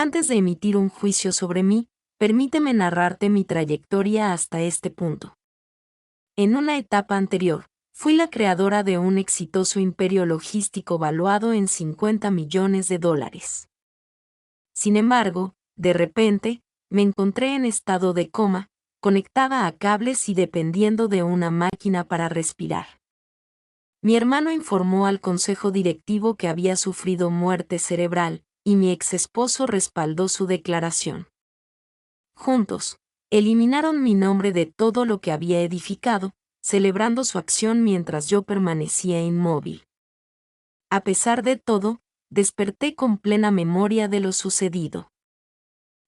Antes de emitir un juicio sobre mí, permíteme narrarte mi trayectoria hasta este punto. En una etapa anterior, fui la creadora de un exitoso imperio logístico valuado en $50 millones. Sin embargo, de repente, me encontré en estado de coma, conectada a cables y dependiendo de una máquina para respirar. Mi hermano informó al consejo directivo que había sufrido muerte cerebral, y mi exesposo respaldó su declaración. Juntos, eliminaron mi nombre de todo lo que había edificado, celebrando su acción mientras yo permanecía inmóvil. A pesar de todo, desperté con plena memoria de lo sucedido.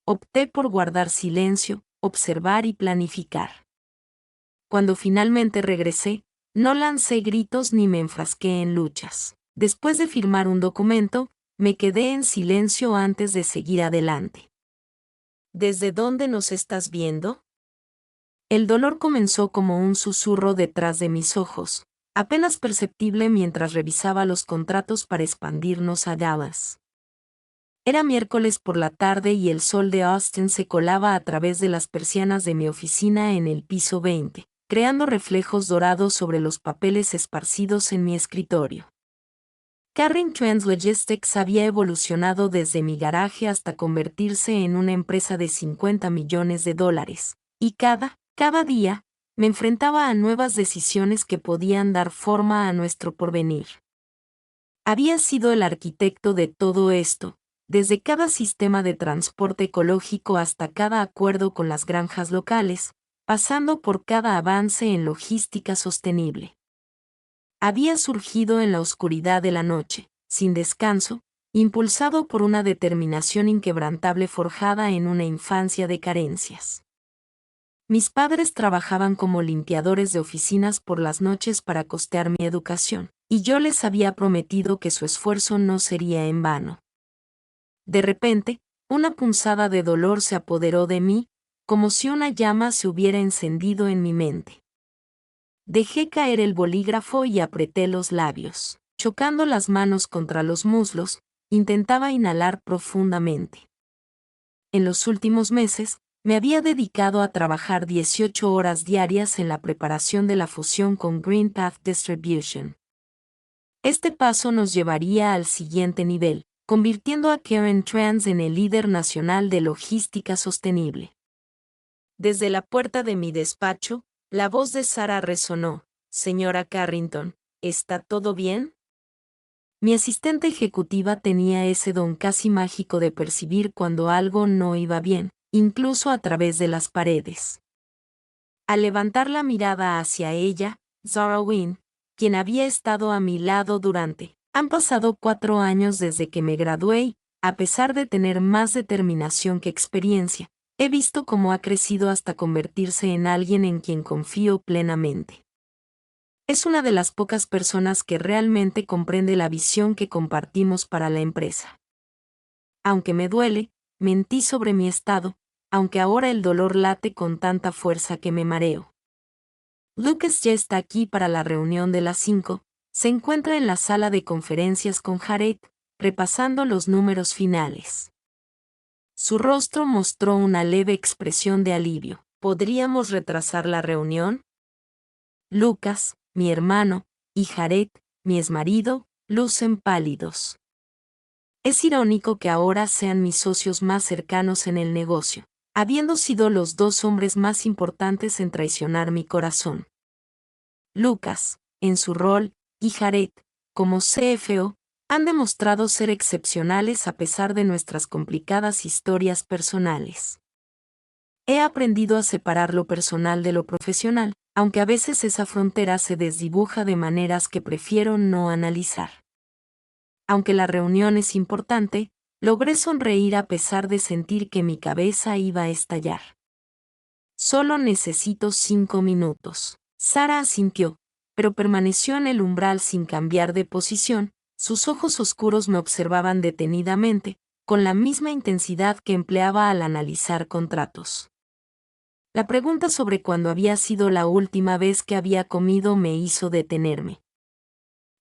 Opté por guardar silencio, observar y planificar. Cuando finalmente regresé, no lancé gritos ni me enfrasqué en luchas. Después de firmar un documento, me quedé en silencio antes de seguir adelante. ¿Desde dónde nos estás viendo? El dolor comenzó como un susurro detrás de mis ojos, apenas perceptible mientras revisaba los contratos para expandirnos a Dallas. Era miércoles por la tarde y el sol de Austin se colaba a través de las persianas de mi oficina en el piso 20, creando reflejos dorados sobre los papeles esparcidos en mi escritorio. Carrington Logistics había evolucionado desde mi garaje hasta convertirse en una empresa de $50 millones, y cada día, me enfrentaba a nuevas decisiones que podían dar forma a nuestro porvenir. Había sido el arquitecto de todo esto, desde cada sistema de transporte ecológico hasta cada acuerdo con las granjas locales, pasando por cada avance en logística sostenible. Había surgido en la oscuridad de la noche, sin descanso, impulsado por una determinación inquebrantable forjada en una infancia de carencias. Mis padres trabajaban como limpiadores de oficinas por las noches para costear mi educación, y yo les había prometido que su esfuerzo no sería en vano. De repente, una punzada de dolor se apoderó de mí, como si una llama se hubiera encendido en mi mente. Dejé caer el bolígrafo y apreté los labios. Chocando las manos contra los muslos, intentaba inhalar profundamente. En los últimos meses, me había dedicado a trabajar 18 horas diarias en la preparación de la fusión con GreenPath Distribution. Este paso nos llevaría al siguiente nivel, convirtiendo a Karen Trans en el líder nacional de logística sostenible. Desde la puerta de mi despacho, la voz de Sara resonó: «Señora Carrington, ¿está todo bien?». Mi asistente ejecutiva tenía ese don casi mágico de percibir cuando algo no iba bien, incluso a través de las paredes. Al levantar la mirada hacia ella, Zara Wynne, quien había estado a mi lado han pasado 4 años desde que me gradué y, a pesar de tener más determinación que experiencia, he visto cómo ha crecido hasta convertirse en alguien en quien confío plenamente. Es una de las pocas personas que realmente comprende la visión que compartimos para la empresa. Aunque me duele, mentí sobre mi estado, aunque ahora el dolor late con tanta fuerza que me mareo. Lucas ya está aquí para la reunión de las 5, se encuentra en la sala de conferencias con Jared, repasando los números finales. Su rostro mostró una leve expresión de alivio. ¿Podríamos retrasar la reunión? Lucas, mi hermano, y Jared, mi exmarido, lucen pálidos. Es irónico que ahora sean mis socios más cercanos en el negocio, habiendo sido los 2 hombres más importantes en traicionar mi corazón. Lucas, en su rol, y Jared, como CFO, han demostrado ser excepcionales a pesar de nuestras complicadas historias personales. He aprendido a separar lo personal de lo profesional, aunque a veces esa frontera se desdibuja de maneras que prefiero no analizar. Aunque la reunión es importante, logré sonreír a pesar de sentir que mi cabeza iba a estallar. Solo necesito 5 minutos. Sara asintió, pero permaneció en el umbral sin cambiar de posición, sus ojos oscuros me observaban detenidamente, con la misma intensidad que empleaba al analizar contratos. La pregunta sobre cuándo había sido la última vez que había comido me hizo detenerme.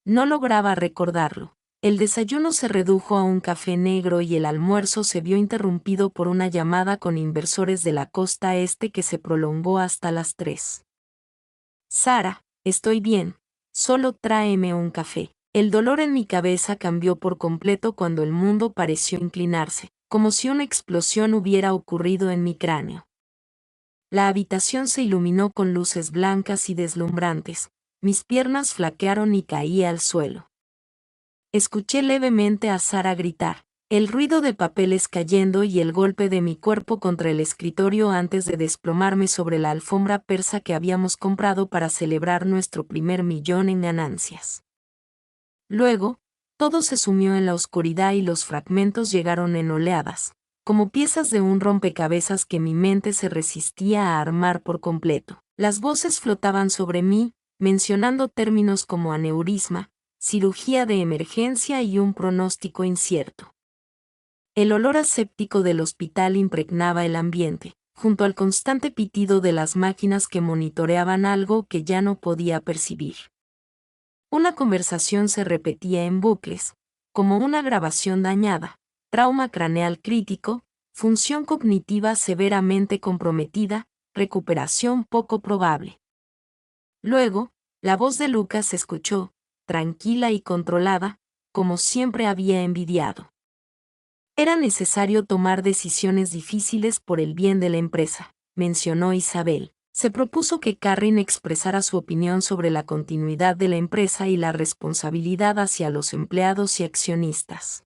No lograba recordarlo. El desayuno se redujo a un café negro y el almuerzo se vio interrumpido por una llamada con inversores de la costa este que se prolongó hasta las 3. Sara, estoy bien, solo tráeme un café. El dolor en mi cabeza cambió por completo cuando el mundo pareció inclinarse, como si una explosión hubiera ocurrido en mi cráneo. La habitación se iluminó con luces blancas y deslumbrantes, mis piernas flaquearon y caí al suelo. Escuché levemente a Sara gritar, el ruido de papeles cayendo y el golpe de mi cuerpo contra el escritorio antes de desplomarme sobre la alfombra persa que habíamos comprado para celebrar nuestro primer millón en ganancias. Luego, todo se sumió en la oscuridad y los fragmentos llegaron en oleadas, como piezas de un rompecabezas que mi mente se resistía a armar por completo. Las voces flotaban sobre mí, mencionando términos como aneurisma, cirugía de emergencia y un pronóstico incierto. El olor aséptico del hospital impregnaba el ambiente, junto al constante pitido de las máquinas que monitoreaban algo que ya no podía percibir. Una conversación se repetía en bucles, como una grabación dañada, trauma craneal crítico, función cognitiva severamente comprometida, recuperación poco probable. Luego, la voz de Lucas se escuchó, tranquila y controlada, como siempre había envidiado. Era necesario tomar decisiones difíciles por el bien de la empresa, mencionó Isabel. Se propuso que Carrin expresara su opinión sobre la continuidad de la empresa y la responsabilidad hacia los empleados y accionistas.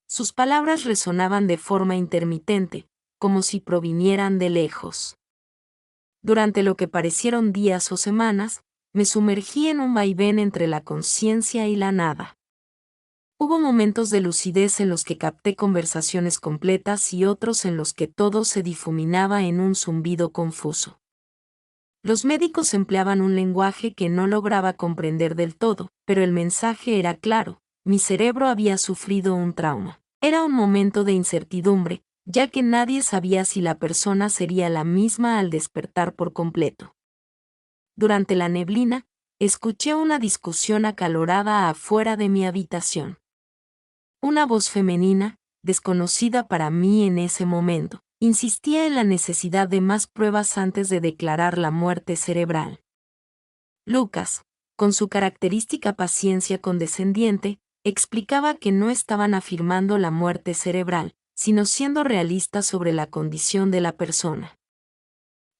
Sus palabras resonaban de forma intermitente, como si provinieran de lejos. Durante lo que parecieron días o semanas, me sumergí en un vaivén entre la conciencia y la nada. Hubo momentos de lucidez en los que capté conversaciones completas y otros en los que todo se difuminaba en un zumbido confuso. Los médicos empleaban un lenguaje que no lograba comprender del todo, pero el mensaje era claro: mi cerebro había sufrido un trauma. Era un momento de incertidumbre, ya que nadie sabía si la persona sería la misma al despertar por completo. Durante la neblina, escuché una discusión acalorada afuera de mi habitación. Una voz femenina, desconocida para mí en ese momento, insistía en la necesidad de más pruebas antes de declarar la muerte cerebral. Lucas, con su característica paciencia condescendiente, explicaba que no estaban afirmando la muerte cerebral, sino siendo realistas sobre la condición de la persona.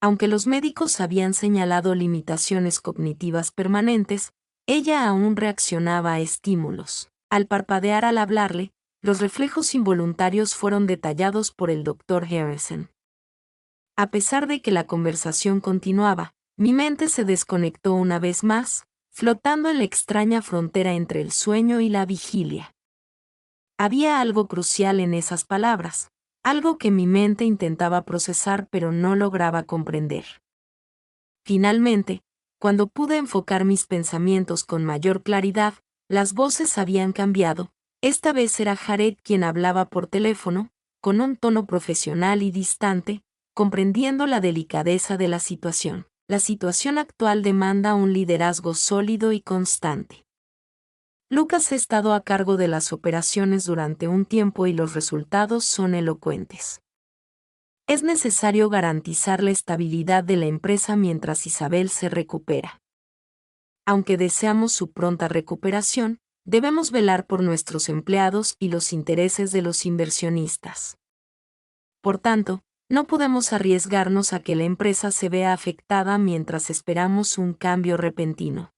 Aunque los médicos habían señalado limitaciones cognitivas permanentes, ella aún reaccionaba a estímulos. Al parpadear al hablarle, los reflejos involuntarios fueron detallados por el Dr. Harrison. A pesar de que la conversación continuaba, mi mente se desconectó una vez más, flotando en la extraña frontera entre el sueño y la vigilia. Había algo crucial en esas palabras, algo que mi mente intentaba procesar pero no lograba comprender. Finalmente, cuando pude enfocar mis pensamientos con mayor claridad, las voces habían cambiado. Esta vez era Jared quien hablaba por teléfono, con un tono profesional y distante, comprendiendo la delicadeza de la situación. La situación actual demanda un liderazgo sólido y constante. Lucas ha estado a cargo de las operaciones durante un tiempo y los resultados son elocuentes. Es necesario garantizar la estabilidad de la empresa mientras Isabel se recupera. Aunque deseamos su pronta recuperación, debemos velar por nuestros empleados y los intereses de los inversionistas. Por tanto, no podemos arriesgarnos a que la empresa se vea afectada mientras esperamos un cambio repentino.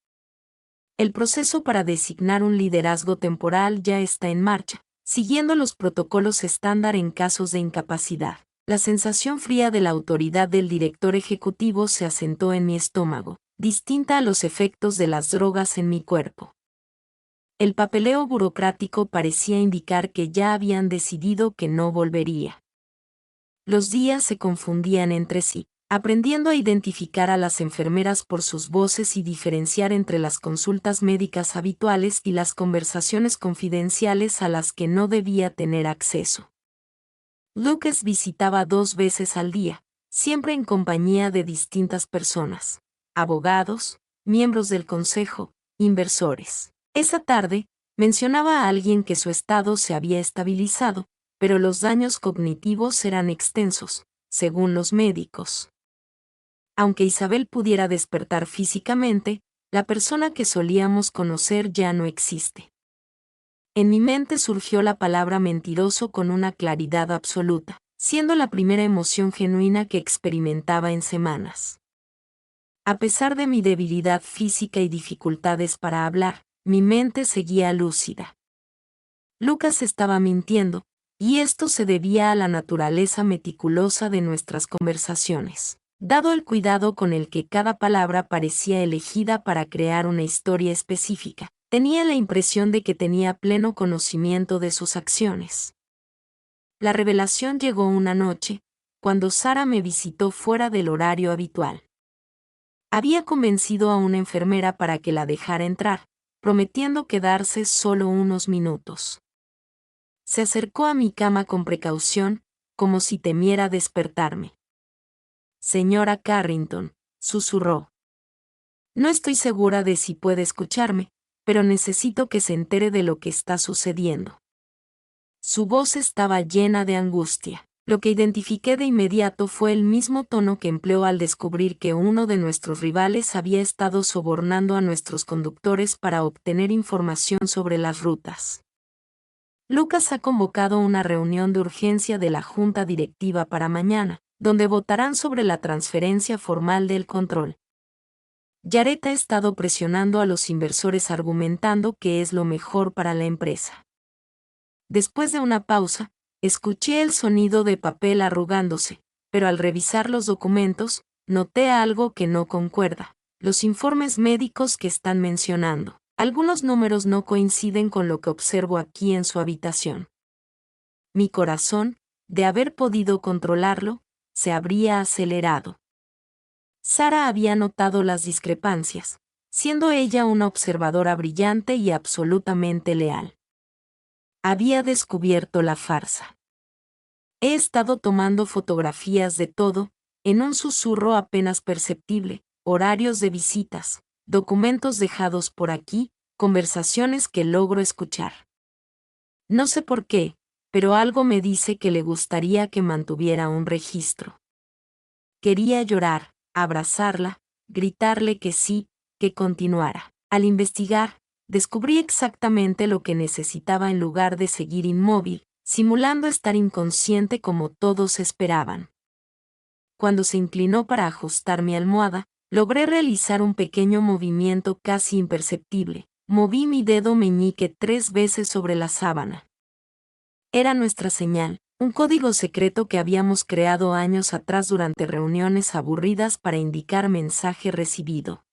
El proceso para designar un liderazgo temporal ya está en marcha, siguiendo los protocolos estándar en casos de incapacidad. La sensación fría de la autoridad del director ejecutivo se asentó en mi estómago, distinta a los efectos de las drogas en mi cuerpo. El papeleo burocrático parecía indicar que ya habían decidido que no volvería. Los días se confundían entre sí, aprendiendo a identificar a las enfermeras por sus voces y diferenciar entre las consultas médicas habituales y las conversaciones confidenciales a las que no debía tener acceso. Lucas visitaba 2 veces al día, siempre en compañía de distintas personas: abogados, miembros del consejo, inversores. Esa tarde, Mencionaba a alguien que su estado se había estabilizado, pero los daños cognitivos eran extensos, según los médicos. Aunque Isabel pudiera despertar físicamente, la persona que solíamos conocer ya no existe. En mi mente surgió la palabra mentiroso con una claridad absoluta, siendo la primera emoción genuina que experimentaba en semanas. A pesar de mi debilidad física y dificultades para hablar, mi mente seguía lúcida. Lucas estaba mintiendo, y esto se debía a la naturaleza meticulosa de nuestras conversaciones, dado el cuidado con el que cada palabra parecía elegida para crear una historia específica. Tenía la impresión de que tenía pleno conocimiento de sus acciones. La revelación llegó una noche, cuando Sara me visitó fuera del horario habitual. Había convencido a una enfermera para que la dejara entrar, prometiendo quedarse solo unos minutos. Se acercó a mi cama con precaución, como si temiera despertarme. «Señora Carrington», susurró. «No estoy segura de si puede escucharme, pero necesito que se entere de lo que está sucediendo». Su voz estaba llena de angustia. Lo que identifiqué de inmediato fue el mismo tono que empleó al descubrir que uno de nuestros rivales había estado sobornando a nuestros conductores para obtener información sobre las rutas. «Lucas ha convocado una reunión de urgencia de la Junta Directiva para mañana, donde votarán sobre la transferencia formal del control. Jared ha estado presionando a los inversores argumentando que es lo mejor para la empresa». Después de una pausa, escuché el sonido de papel arrugándose, pero al revisar los documentos, noté algo que no concuerda. Los informes médicos que están mencionando. Algunos números no coinciden con lo que observo aquí en su habitación. Mi corazón, de haber podido controlarlo, se habría acelerado. Sara había notado las discrepancias, siendo ella una observadora brillante y absolutamente leal. Había descubierto la farsa. «He estado tomando fotografías de todo», en un susurro apenas perceptible, horarios de visitas, documentos dejados por aquí, conversaciones que logro escuchar. No sé por qué, pero algo me dice que le gustaría que mantuviera un registro. Quería llorar, abrazarla, gritarle que sí, que continuara. Al investigar, descubrí exactamente lo que necesitaba en lugar de seguir inmóvil, simulando estar inconsciente como todos esperaban. Cuando se inclinó para ajustar mi almohada, logré realizar un pequeño movimiento casi imperceptible. Moví mi dedo meñique 3 veces sobre la sábana. Era nuestra señal, un código secreto que habíamos creado años atrás durante reuniones aburridas para indicar mensaje recibido.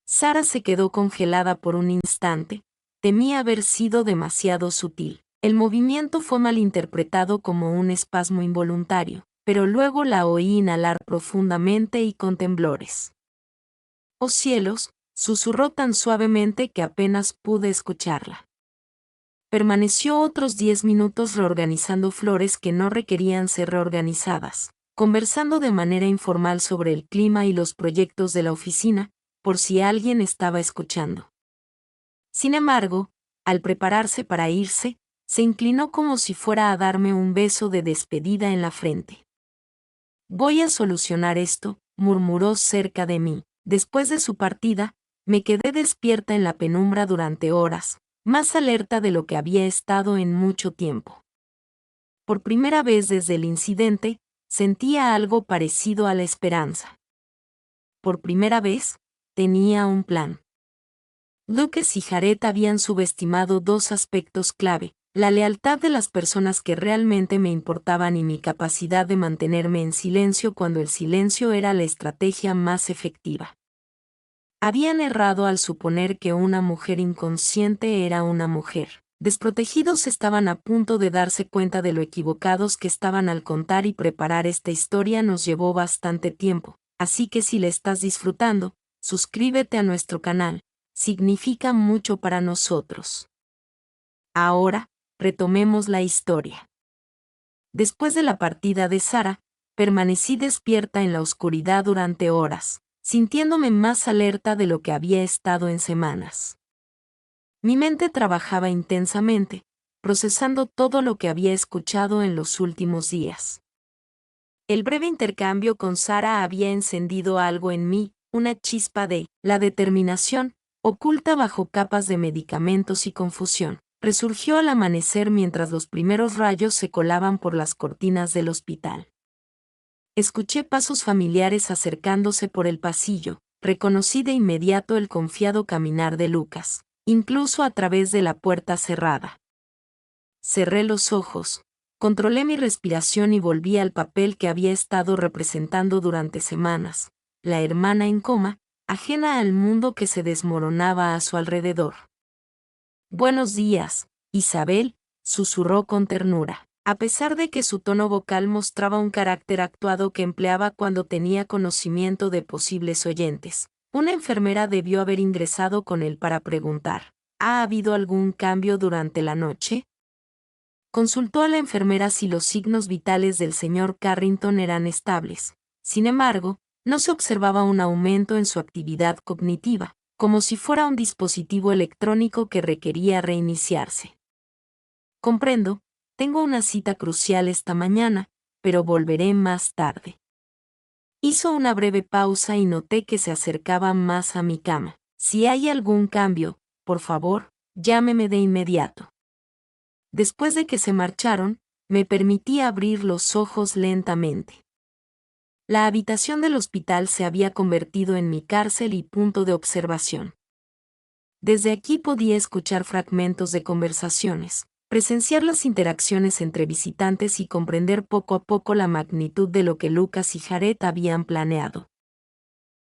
Sara se quedó congelada por un instante, temía haber sido demasiado sutil. El movimiento fue malinterpretado como un espasmo involuntario, pero luego la oí inhalar profundamente y con temblores. «Oh cielos», susurró tan suavemente que apenas pude escucharla. Permaneció otros 10 minutos reorganizando flores que no requerían ser reorganizadas, conversando de manera informal sobre el clima y los proyectos de la oficina, por si alguien estaba escuchando. Sin embargo, al prepararse para irse, se inclinó como si fuera a darme un beso de despedida en la frente. «Voy a solucionar esto», murmuró cerca de mí. Después de su partida, me quedé despierta en la penumbra durante horas, más alerta de lo que había estado en mucho tiempo. Por primera vez desde el incidente, sentía algo parecido a la esperanza. Por primera vez, tenía un plan. Lucas y Jared habían subestimado 2 aspectos clave: la lealtad de las personas que realmente me importaban y mi capacidad de mantenerme en silencio cuando el silencio era la estrategia más efectiva. Habían errado al suponer que una mujer inconsciente era una mujer. Desprotegidos estaban a punto de darse cuenta de lo equivocados que estaban al contar y preparar esta historia nos llevó bastante tiempo, así que si la estás disfrutando, suscríbete a nuestro canal, significa mucho para nosotros. Ahora, retomemos la historia. Después de la partida de Sara, permanecí despierta en la oscuridad durante horas, sintiéndome más alerta de lo que había estado en semanas. Mi mente trabajaba intensamente, procesando todo lo que había escuchado en los últimos días. El breve intercambio con Sara había encendido algo en mí, una chispa de la determinación, oculta bajo capas de medicamentos y confusión. Resurgió al amanecer mientras los primeros rayos se colaban por las cortinas del hospital. Escuché pasos familiares acercándose por el pasillo, reconocí de inmediato el confiado caminar de Lucas, incluso a través de la puerta cerrada. Cerré los ojos, controlé mi respiración y volví al papel que había estado representando durante semanas, la hermana en coma, ajena al mundo que se desmoronaba a su alrededor. «Buenos días, Isabel», susurró con ternura, a pesar de que su tono vocal mostraba un carácter actuado que empleaba cuando tenía conocimiento de posibles oyentes. Una enfermera debió haber ingresado con él para preguntar: «¿Ha habido algún cambio durante la noche?». Consultó a la enfermera si los signos vitales del señor Carrington eran estables. Sin embargo, no se observaba un aumento en su actividad cognitiva, como si fuera un dispositivo electrónico que requería reiniciarse. «Comprendo, tengo una cita crucial esta mañana, pero volveré más tarde». Hizo una breve pausa y noté que se acercaba más a mi cama. «Si hay algún cambio, por favor, llámeme de inmediato». Después de que se marcharon, me permití abrir los ojos lentamente. La habitación del hospital se había convertido en mi cárcel y punto de observación. Desde aquí podía escuchar fragmentos de conversaciones, presenciar las interacciones entre visitantes y comprender poco a poco la magnitud de lo que Lucas y Jared habían planeado.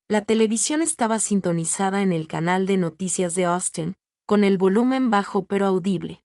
La televisión estaba sintonizada en el canal de noticias de Austin, con el volumen bajo pero audible.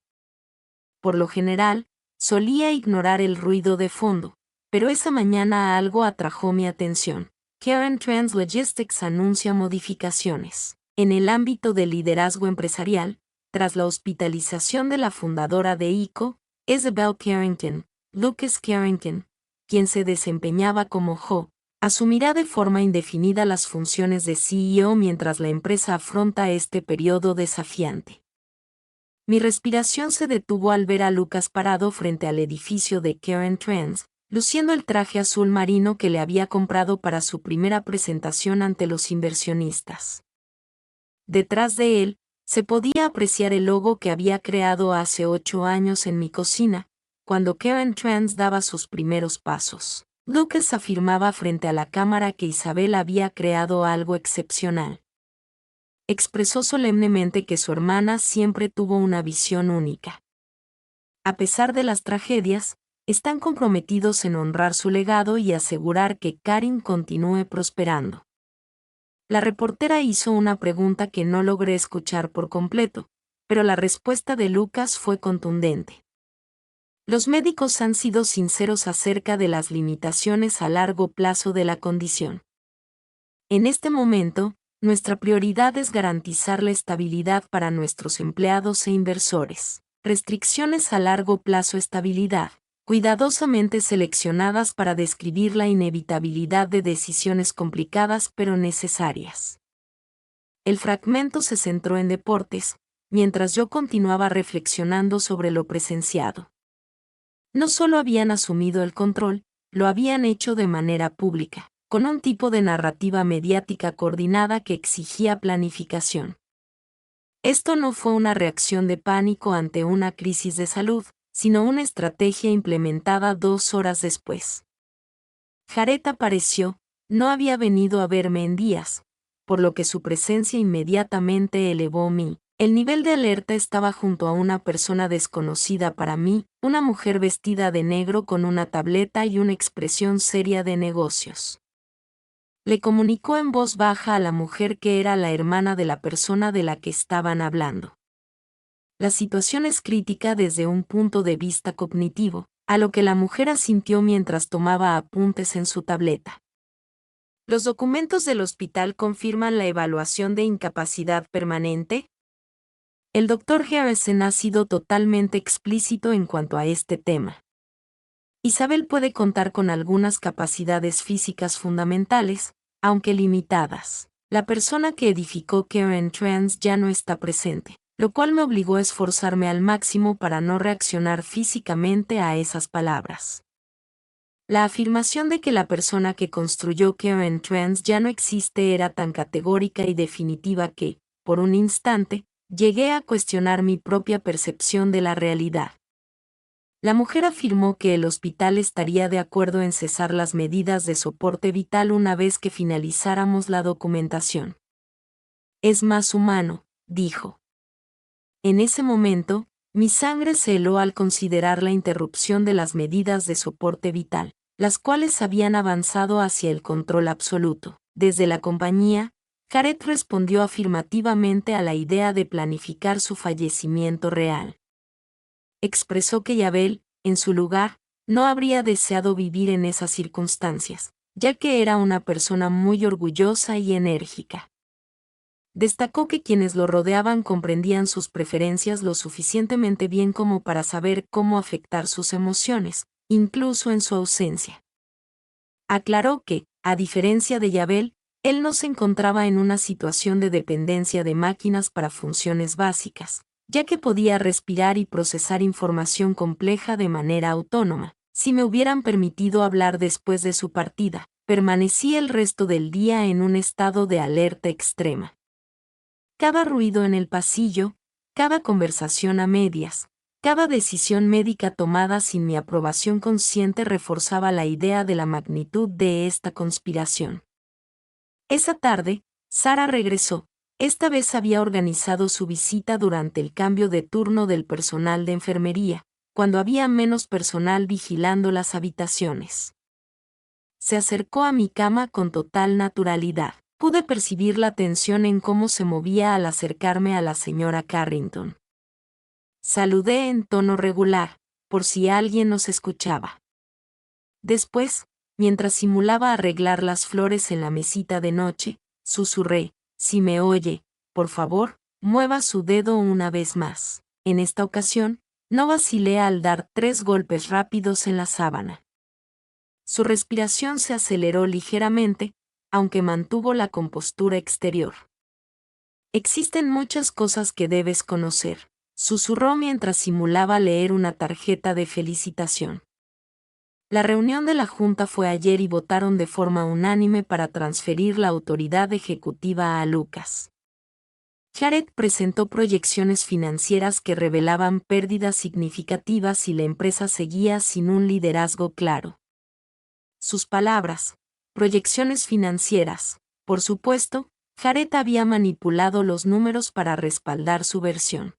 Por lo general, solía ignorar el ruido de fondo, pero esa mañana algo atrajo mi atención. Karen Trans Logistics anuncia modificaciones en el ámbito del liderazgo empresarial, tras la hospitalización de la fundadora de ICO, Isabel Carrington. Lucas Carrington, quien se desempeñaba como Jo, asumirá de forma indefinida las funciones de CEO mientras la empresa afronta este periodo desafiante. Mi respiración se detuvo al ver a Lucas parado frente al edificio de Karen Trans, luciendo el traje azul marino que le había comprado para su primera presentación ante los inversionistas. Detrás de él, se podía apreciar el logo que había creado hace 8 años en mi cocina, cuando Karen Trans daba sus primeros pasos. Lucas afirmaba frente a la cámara que Isabel había creado algo excepcional. Expresó solemnemente que su hermana siempre tuvo una visión única. A pesar de las tragedias, están comprometidos en honrar su legado y asegurar que Karen continúe prosperando. La reportera hizo una pregunta que no logré escuchar por completo, pero la respuesta de Lucas fue contundente. Los médicos han sido sinceros acerca de las limitaciones a largo plazo de la condición. En este momento, nuestra prioridad es garantizar la estabilidad para nuestros empleados e inversores. Restricciones a largo plazo: estabilidad, cuidadosamente seleccionadas para describir la inevitabilidad de decisiones complicadas pero necesarias. El fragmento se centró en deportes, mientras yo continuaba reflexionando sobre lo presenciado. No solo habían asumido el control, lo habían hecho de manera pública, con un tipo de narrativa mediática coordinada que exigía planificación. Esto no fue una reacción de pánico ante una crisis de salud, sino una estrategia implementada 2 horas después. Jared apareció, no había venido a verme en días, por lo que su presencia inmediatamente elevó el nivel de alerta. Estaba junto a una persona desconocida para mí, una mujer vestida de negro con una tableta y una expresión seria de negocios. Le comunicó en voz baja a la mujer que era la hermana de la persona de la que estaban hablando. La situación es crítica desde un punto de vista cognitivo, a lo que la mujer asintió mientras tomaba apuntes en su tableta. ¿Los documentos del hospital confirman la evaluación de incapacidad permanente? El Dr. Harrison ha sido totalmente explícito en cuanto a este tema. Isabel puede contar con algunas capacidades físicas fundamentales, aunque limitadas. La persona que edificó Karen Trans ya no está presente, lo cual me obligó a esforzarme al máximo para no reaccionar físicamente a esas palabras. La afirmación de que la persona que construyó Karen Trans ya no existe era tan categórica y definitiva que, por un instante, llegué a cuestionar mi propia percepción de la realidad. La mujer afirmó que el hospital estaría de acuerdo en cesar las medidas de soporte vital una vez que finalizáramos la documentación. Es más humano, dijo. En ese momento, mi sangre se heló al considerar la interrupción de las medidas de soporte vital, las cuales habían avanzado hacia el control absoluto. Desde la compañía, Jared respondió afirmativamente a la idea de planificar su fallecimiento real. Expresó que Yabel, en su lugar, no habría deseado vivir en esas circunstancias, ya que era una persona muy orgullosa y enérgica. Destacó que quienes lo rodeaban comprendían sus preferencias lo suficientemente bien como para saber cómo afectar sus emociones, incluso en su ausencia. Aclaró que, a diferencia de Yabel, él no se encontraba en una situación de dependencia de máquinas para funciones básicas, ya que podía respirar y procesar información compleja de manera autónoma. Si me hubieran permitido hablar después de su partida, permanecí el resto del día en un estado de alerta extrema. Cada ruido en el pasillo, cada conversación a medias, cada decisión médica tomada sin mi aprobación consciente reforzaba la idea de la magnitud de esta conspiración. Esa tarde, Sara regresó. Esta vez había organizado su visita durante el cambio de turno del personal de enfermería, cuando había menos personal vigilando las habitaciones. Se acercó a mi cama con total naturalidad. Pude percibir la tensión en cómo se movía al acercarme a la señora Carrington. Saludé en tono regular, por si alguien nos escuchaba. Después, mientras simulaba arreglar las flores en la mesita de noche, susurré: si me oye, por favor, mueva su dedo una vez más. En esta ocasión, no vacilé al dar 3 golpes rápidos en la sábana. Su respiración se aceleró ligeramente, aunque mantuvo la compostura exterior. Existen muchas cosas que debes conocer, susurró mientras simulaba leer una tarjeta de felicitación. La reunión de la Junta fue ayer y votaron de forma unánime para transferir la autoridad ejecutiva a Lucas. Jared presentó proyecciones financieras que revelaban pérdidas significativas y la empresa seguía sin un liderazgo claro. Sus palabras: proyecciones financieras. Por supuesto, Jared había manipulado los números para respaldar su versión.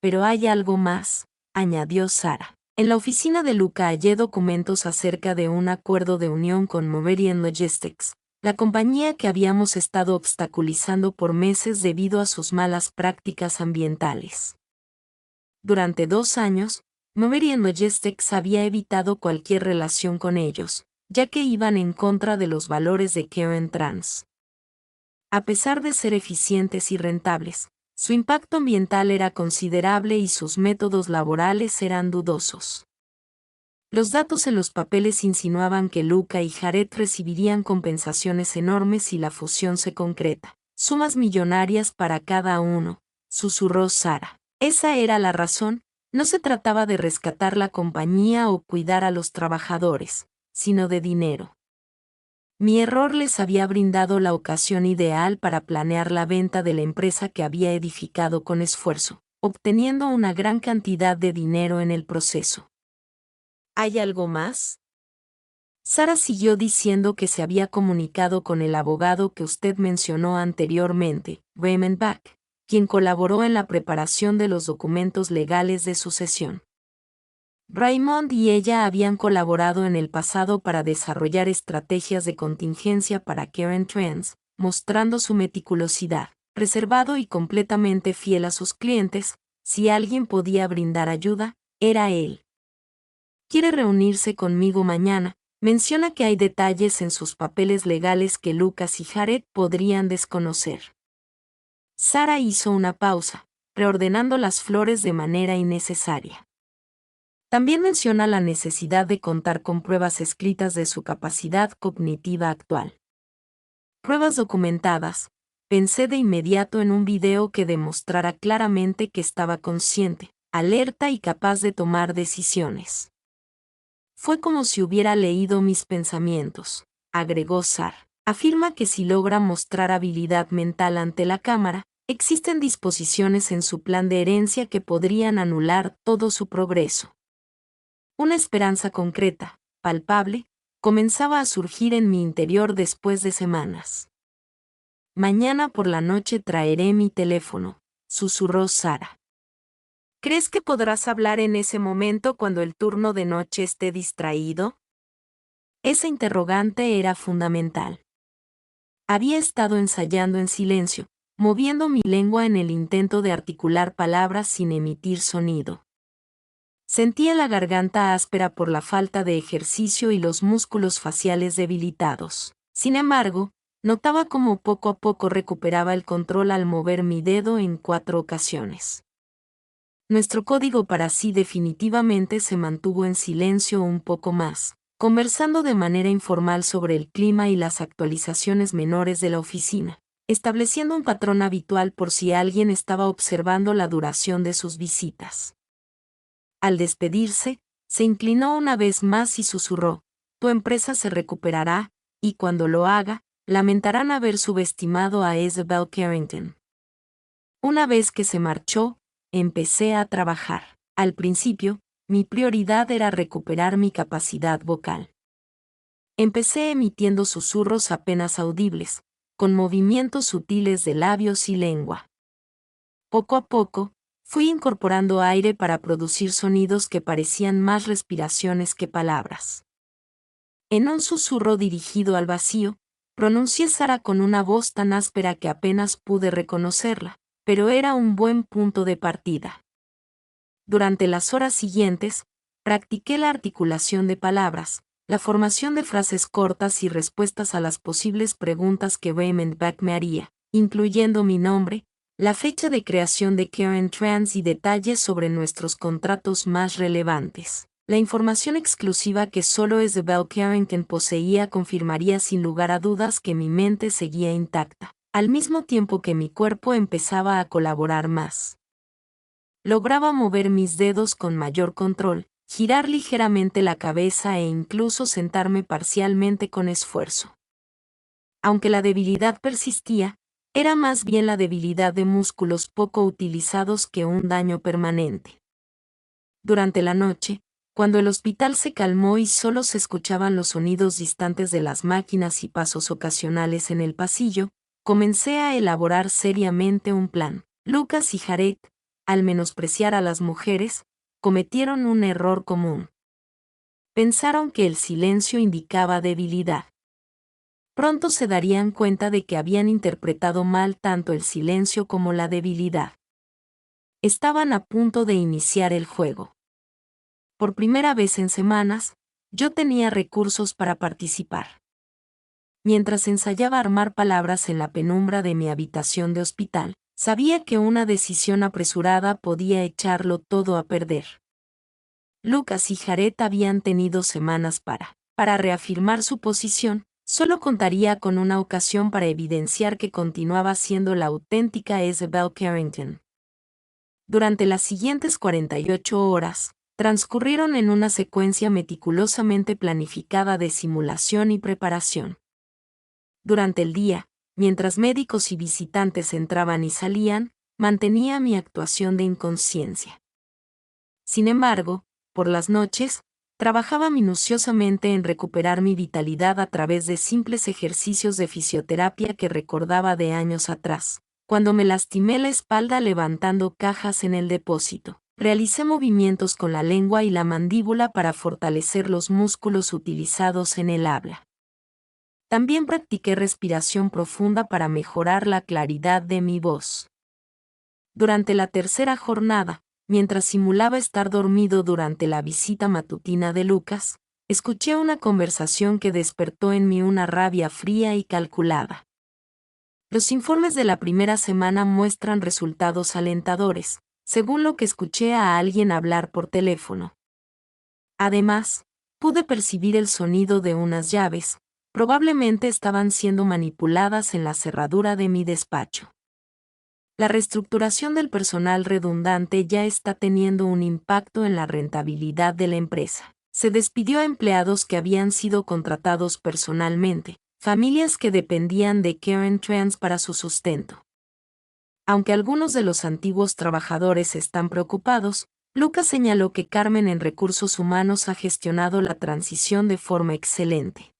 Pero hay algo más, añadió Sara. En la oficina de Luca hallé documentos acerca de un acuerdo de unión con Meridian Logistics, la compañía que habíamos estado obstaculizando por meses debido a sus malas prácticas ambientales. Durante 2 años, Meridian Logistics había evitado cualquier relación con ellos, ya que iban en contra de los valores de Karen Trans. A pesar de ser eficientes y rentables, su impacto ambiental era considerable y sus métodos laborales eran dudosos. Los datos en los papeles insinuaban que Luca y Jared recibirían compensaciones enormes si la fusión se concreta, sumas millonarias para cada uno, susurró Sara. Esa era la razón, no se trataba de rescatar la compañía o cuidar a los trabajadores, sino de dinero. Mi error les había brindado la ocasión ideal para planear la venta de la empresa que había edificado con esfuerzo, obteniendo una gran cantidad de dinero en el proceso. ¿Hay algo más? Sara siguió diciendo que se había comunicado con el abogado que usted mencionó anteriormente, Raymond Bach, quien colaboró en la preparación de los documentos legales de sucesión. Raymond y ella habían colaborado en el pasado para desarrollar estrategias de contingencia para Karen Trans, mostrando su meticulosidad, reservado y completamente fiel a sus clientes. Si alguien podía brindar ayuda, era él. Quiere reunirse conmigo mañana. Menciona que hay detalles en sus papeles legales que Lucas y Jared podrían desconocer. Sara hizo una pausa, reordenando las flores de manera innecesaria. También menciona la necesidad de contar con pruebas escritas de su capacidad cognitiva actual. Pruebas documentadas, Pensé de inmediato en un video que demostrara claramente que estaba consciente, alerta y capaz de tomar decisiones. Fue como si hubiera leído mis pensamientos, agregó Sar. Afirma que si logra mostrar habilidad mental ante la cámara, existen disposiciones en su plan de herencia que podrían anular todo su progreso. Una esperanza concreta, palpable, comenzaba a surgir en mi interior después de semanas. Mañana por la noche traeré mi teléfono, susurró Sara. ¿Crees que podrás hablar en ese momento cuando el turno de noche esté distraído? Esa interrogante era fundamental. Había estado ensayando en silencio, moviendo mi lengua en el intento de articular palabras sin emitir sonido. Sentía la garganta áspera por la falta de ejercicio y los músculos faciales debilitados. Sin embargo, notaba cómo poco a poco recuperaba el control al mover mi dedo en 4 ocasiones. Nuestro código para sí definitivamente se mantuvo en silencio un poco más, conversando de manera informal sobre el clima y las actualizaciones menores de la oficina, estableciendo un patrón habitual por si alguien estaba observando la duración de sus visitas. Al despedirse, se inclinó una vez más y susurró: «Tu empresa se recuperará, y cuando lo haga, lamentarán haber subestimado a Isabel Carrington». Una vez que se marchó, empecé a trabajar. Al principio, mi prioridad era recuperar mi capacidad vocal. Empecé emitiendo susurros apenas audibles, con movimientos sutiles de labios y lengua. Poco a poco, fui incorporando aire para producir sonidos que parecían más respiraciones que palabras. En un susurro dirigido al vacío, pronuncié Sara con una voz tan áspera que apenas pude reconocerla, pero era un buen punto de partida. Durante las horas siguientes, practiqué la articulación de palabras, la formación de frases cortas y respuestas a las posibles preguntas que Raymond Beck me haría, incluyendo mi nombre, la fecha de creación de Karen Trans y detalles sobre nuestros contratos más relevantes. La información exclusiva que solo Isabel Carrington poseía confirmaría sin lugar a dudas que mi mente seguía intacta, al mismo tiempo que mi cuerpo empezaba a colaborar más. Lograba mover mis dedos con mayor control, girar ligeramente la cabeza e incluso sentarme parcialmente con esfuerzo. Aunque la debilidad persistía, era más bien la debilidad de músculos poco utilizados que un daño permanente. Durante la noche, cuando el hospital se calmó y solo se escuchaban los sonidos distantes de las máquinas y pasos ocasionales en el pasillo, comencé a elaborar seriamente un plan. Lucas y Jared, al menospreciar a las mujeres, cometieron un error común. Pensaron que el silencio indicaba debilidad. Pronto se darían cuenta de que habían interpretado mal tanto el silencio como la debilidad. Estaban a punto de iniciar el juego. Por primera vez en semanas, yo tenía recursos para participar. Mientras ensayaba armar palabras en la penumbra de mi habitación de hospital, sabía que una decisión apresurada podía echarlo todo a perder. Lucas y Jared habían tenido semanas para reafirmar su posición. Solo contaría con una ocasión para evidenciar que continuaba siendo la auténtica Isabel Carrington. Durante las siguientes 48 horas, transcurrieron en una secuencia meticulosamente planificada de simulación y preparación. Durante el día, mientras médicos y visitantes entraban y salían, mantenía mi actuación de inconsciencia. Sin embargo, por las noches, trabajaba minuciosamente en recuperar mi vitalidad a través de simples ejercicios de fisioterapia que recordaba de años atrás, cuando me lastimé la espalda levantando cajas en el depósito. Realicé movimientos con la lengua y la mandíbula para fortalecer los músculos utilizados en el habla. También practiqué respiración profunda para mejorar la claridad de mi voz. Durante la tercera jornada, mientras simulaba estar dormido durante la visita matutina de Lucas, escuché una conversación que despertó en mí una rabia fría y calculada. Los informes de la primera semana muestran resultados alentadores, según lo que escuché a alguien hablar por teléfono. Además, pude percibir el sonido de unas llaves, Probablemente estaban siendo manipuladas en la cerradura de mi despacho. La reestructuración del personal redundante ya está teniendo un impacto en la rentabilidad de la empresa. Se despidió a empleados que habían sido contratados personalmente, familias que dependían de Karen Trans para su sustento. Aunque algunos de los antiguos trabajadores están preocupados, Lucas señaló que Carmen en Recursos Humanos ha gestionado la transición de forma excelente.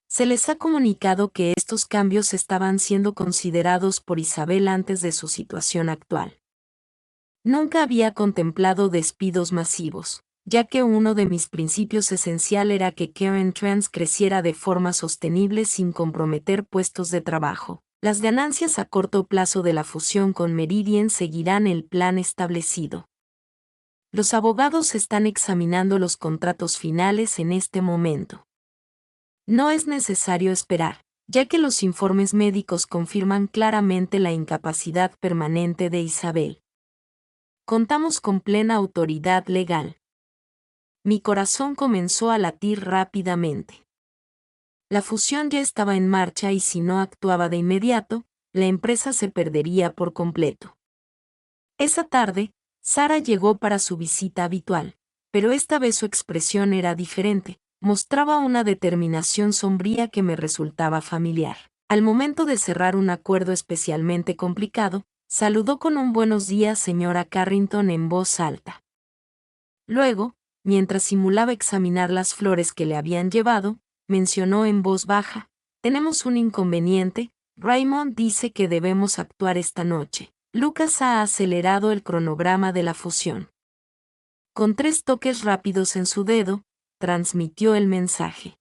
Se les ha comunicado que estos cambios estaban siendo considerados por Isabel antes de su situación actual. Nunca había contemplado despidos masivos, ya que uno de mis principios esenciales era que Karen Trans creciera de forma sostenible sin comprometer puestos de trabajo. Las ganancias a corto plazo de la fusión con Meridian seguirán el plan establecido. Los abogados están examinando los contratos finales en este momento. No es necesario esperar, ya que los informes médicos confirman claramente la incapacidad permanente de Isabel. Contamos con plena autoridad legal. Mi corazón comenzó a latir rápidamente. La fusión ya estaba en marcha y si no actuaba de inmediato, la empresa se perdería por completo. Esa tarde, Sara llegó para su visita habitual, pero esta vez su expresión era diferente, mostraba una determinación sombría que me resultaba familiar. Al momento de cerrar un acuerdo especialmente complicado, saludó con un buenos días señora Carrington en voz alta. Luego, mientras simulaba examinar las flores que le habían llevado, mencionó en voz baja, tenemos un inconveniente, Raymond dice que debemos actuar esta noche. Lucas ha acelerado el cronograma de la fusión. Con 3 toques rápidos en su dedo, transmitió el mensaje.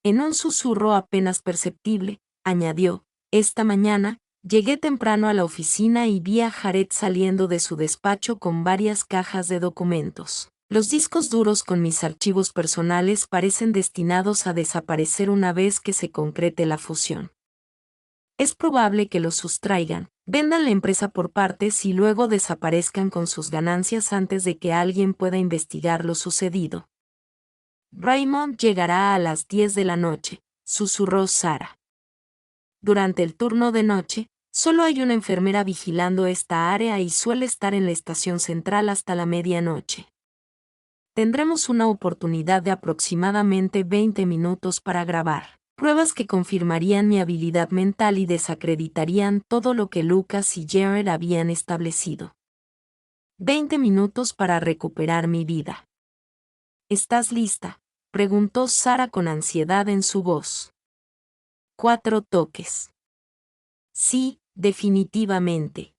En un susurro apenas perceptible, añadió, esta mañana, llegué temprano a la oficina y vi a Jared saliendo de su despacho con varias cajas de documentos. Los discos duros con mis archivos personales parecen destinados a desaparecer una vez que se concrete la fusión. Es probable que los sustraigan, vendan la empresa por partes y luego desaparezcan con sus ganancias antes de que alguien pueda investigar lo sucedido. Raymond llegará a las 10 de la noche, susurró Sara. Durante el turno de noche, solo hay una enfermera vigilando esta área y suele estar en la estación central hasta la medianoche. Tendremos una oportunidad de aproximadamente 20 minutos para grabar pruebas que confirmarían mi habilidad mental y desacreditarían todo lo que Lucas y Jared habían establecido. 20 minutos para recuperar mi vida. ¿Estás lista?, preguntó Sara con ansiedad en su voz. 4 toques. Sí, definitivamente.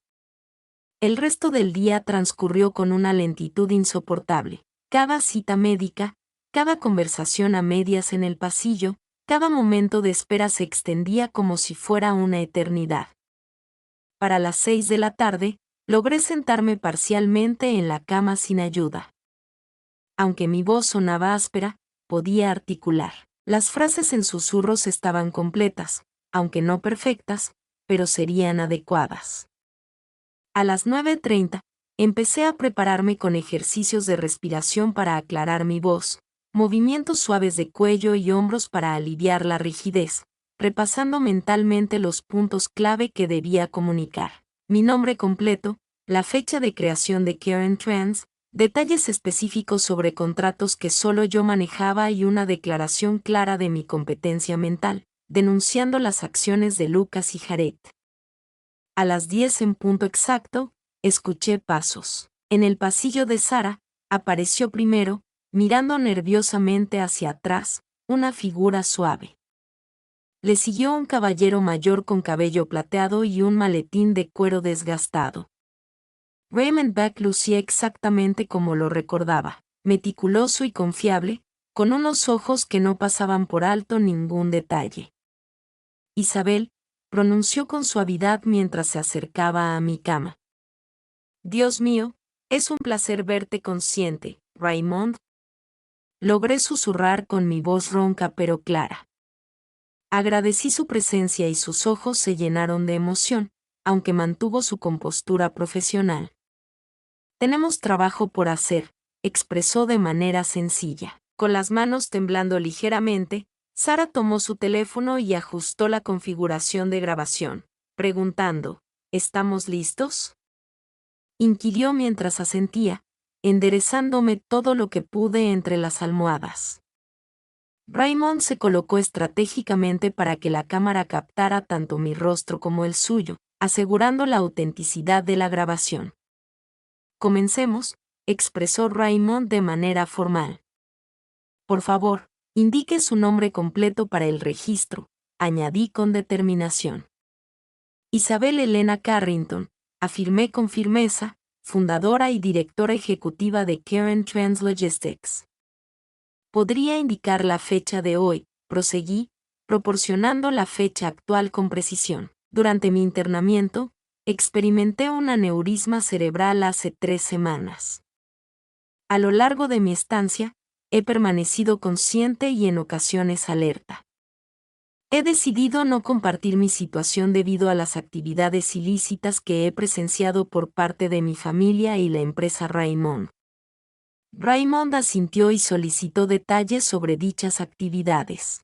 El resto del día transcurrió con una lentitud insoportable. Cada cita médica, cada conversación a medias en el pasillo, cada momento de espera se extendía como si fuera una eternidad. Para las 6 de la tarde, logré sentarme parcialmente en la cama sin ayuda. Aunque mi voz sonaba áspera, podía articular. Las frases en susurros estaban completas, aunque no perfectas, pero serían adecuadas. A las 9:30, empecé a prepararme con ejercicios de respiración para aclarar mi voz, movimientos suaves de cuello y hombros para aliviar la rigidez, repasando mentalmente los puntos clave que debía comunicar. Mi nombre completo, la fecha de creación de Karen Trans, detalles específicos sobre contratos que solo yo manejaba y una declaración clara de mi competencia mental, denunciando las acciones de Lucas y Jared. A las 10 en punto exacto, escuché pasos. En el pasillo de Sara, apareció primero, mirando nerviosamente hacia atrás, una figura suave. Le siguió un caballero mayor con cabello plateado y un maletín de cuero desgastado. Raymond Beck lucía exactamente como lo recordaba, meticuloso y confiable, con unos ojos que no pasaban por alto ningún detalle. Isabel, pronunció con suavidad mientras se acercaba a mi cama. Dios mío, es un placer verte consciente, Raymond. Logré susurrar con mi voz ronca pero clara. Agradecí su presencia y sus ojos se llenaron de emoción, aunque mantuvo su compostura profesional. Tenemos trabajo por hacer, expresó de manera sencilla. Con las manos temblando ligeramente, Sara tomó su teléfono y ajustó la configuración de grabación, preguntando, ¿estamos listos? Inquirió mientras asentía, enderezándome todo lo que pude entre las almohadas. Raymond se colocó estratégicamente para que la cámara captara tanto mi rostro como el suyo, asegurando la autenticidad de la grabación. Comencemos, expresó Raymond de manera formal. Por favor, indique su nombre completo para el registro, añadí con determinación. Isabel Elena Carrington, afirmé con firmeza, fundadora y directora ejecutiva de Karen Translogistics. Podría indicar la fecha de hoy, proseguí, proporcionando la fecha actual con precisión. Durante mi internamiento, experimenté un aneurisma cerebral hace 3 semanas. A lo largo de mi estancia, he permanecido consciente y en ocasiones alerta. He decidido no compartir mi situación debido a las actividades ilícitas que he presenciado por parte de mi familia y la empresa Raymond. Raymond asintió y solicitó detalles sobre dichas actividades.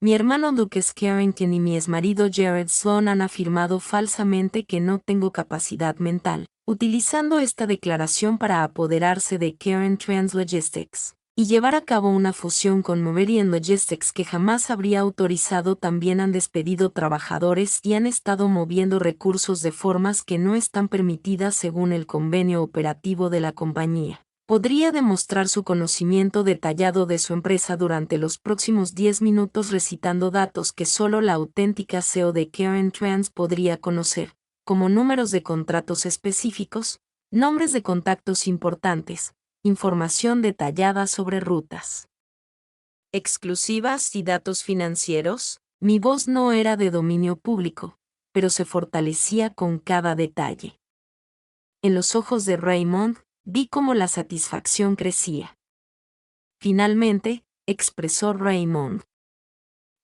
Mi hermano Lucas Carrington y mi exmarido Jared Sloan han afirmado falsamente que no tengo capacidad mental, utilizando esta declaración para apoderarse de Karen Translogistics y llevar a cabo una fusión con Meridian Logistics que jamás habría autorizado. También han despedido trabajadores y han estado moviendo recursos de formas que no están permitidas según el convenio operativo de la compañía. Podría demostrar su conocimiento detallado de su empresa durante los próximos 10 minutos recitando datos que solo la auténtica CEO de Karen Trans podría conocer, como números de contratos específicos, nombres de contactos importantes, información detallada sobre rutas exclusivas y datos financieros. Mi voz no era de dominio público, pero se fortalecía con cada detalle. En los ojos de Raymond, vi cómo la satisfacción crecía. Finalmente, expresó Raymond.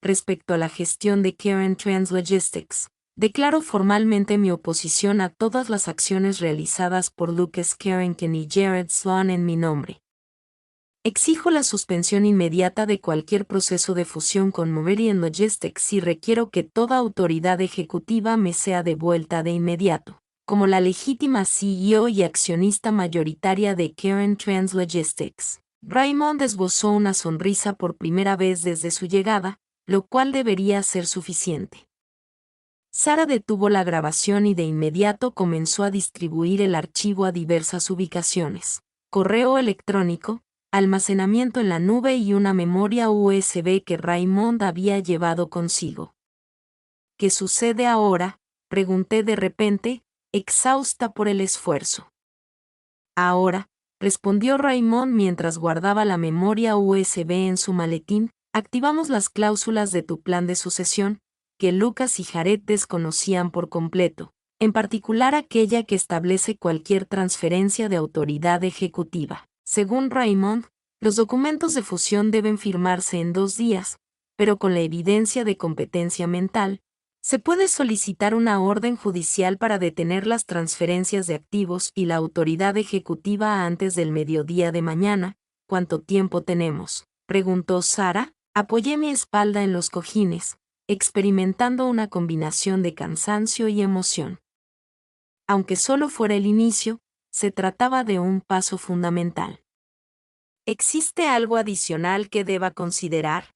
Respecto a la gestión de Karen Translogistics, declaro formalmente mi oposición a todas las acciones realizadas por Lucas Carrington y Jared Sloan en mi nombre. Exijo la suspensión inmediata de cualquier proceso de fusión con Meridian Logistics y requiero que toda autoridad ejecutiva me sea devuelta de inmediato, como la legítima CEO y accionista mayoritaria de Karen Translogistics. Raymond esbozó una sonrisa por primera vez desde su llegada, lo cual debería ser suficiente. Sara detuvo la grabación y de inmediato comenzó a distribuir el archivo a diversas ubicaciones: correo electrónico, almacenamiento en la nube y una memoria USB que Raymond había llevado consigo. ¿Qué sucede ahora?, pregunté de repente, exhausta por el esfuerzo. Ahora, respondió Raymond mientras guardaba la memoria USB en su maletín, activamos las cláusulas de tu plan de sucesión, que Lucas y Jared desconocían por completo, en particular aquella que establece cualquier transferencia de autoridad ejecutiva. Según Raymond, los documentos de fusión deben firmarse en 2 días, pero con la evidencia de competencia mental, se puede solicitar una orden judicial para detener las transferencias de activos y la autoridad ejecutiva antes del mediodía de mañana. ¿Cuánto tiempo tenemos?, preguntó Sara. Apoyé mi espalda en los cojines, experimentando una combinación de cansancio y emoción. Aunque solo fuera el inicio, se trataba de un paso fundamental. ¿Existe algo adicional que deba considerar?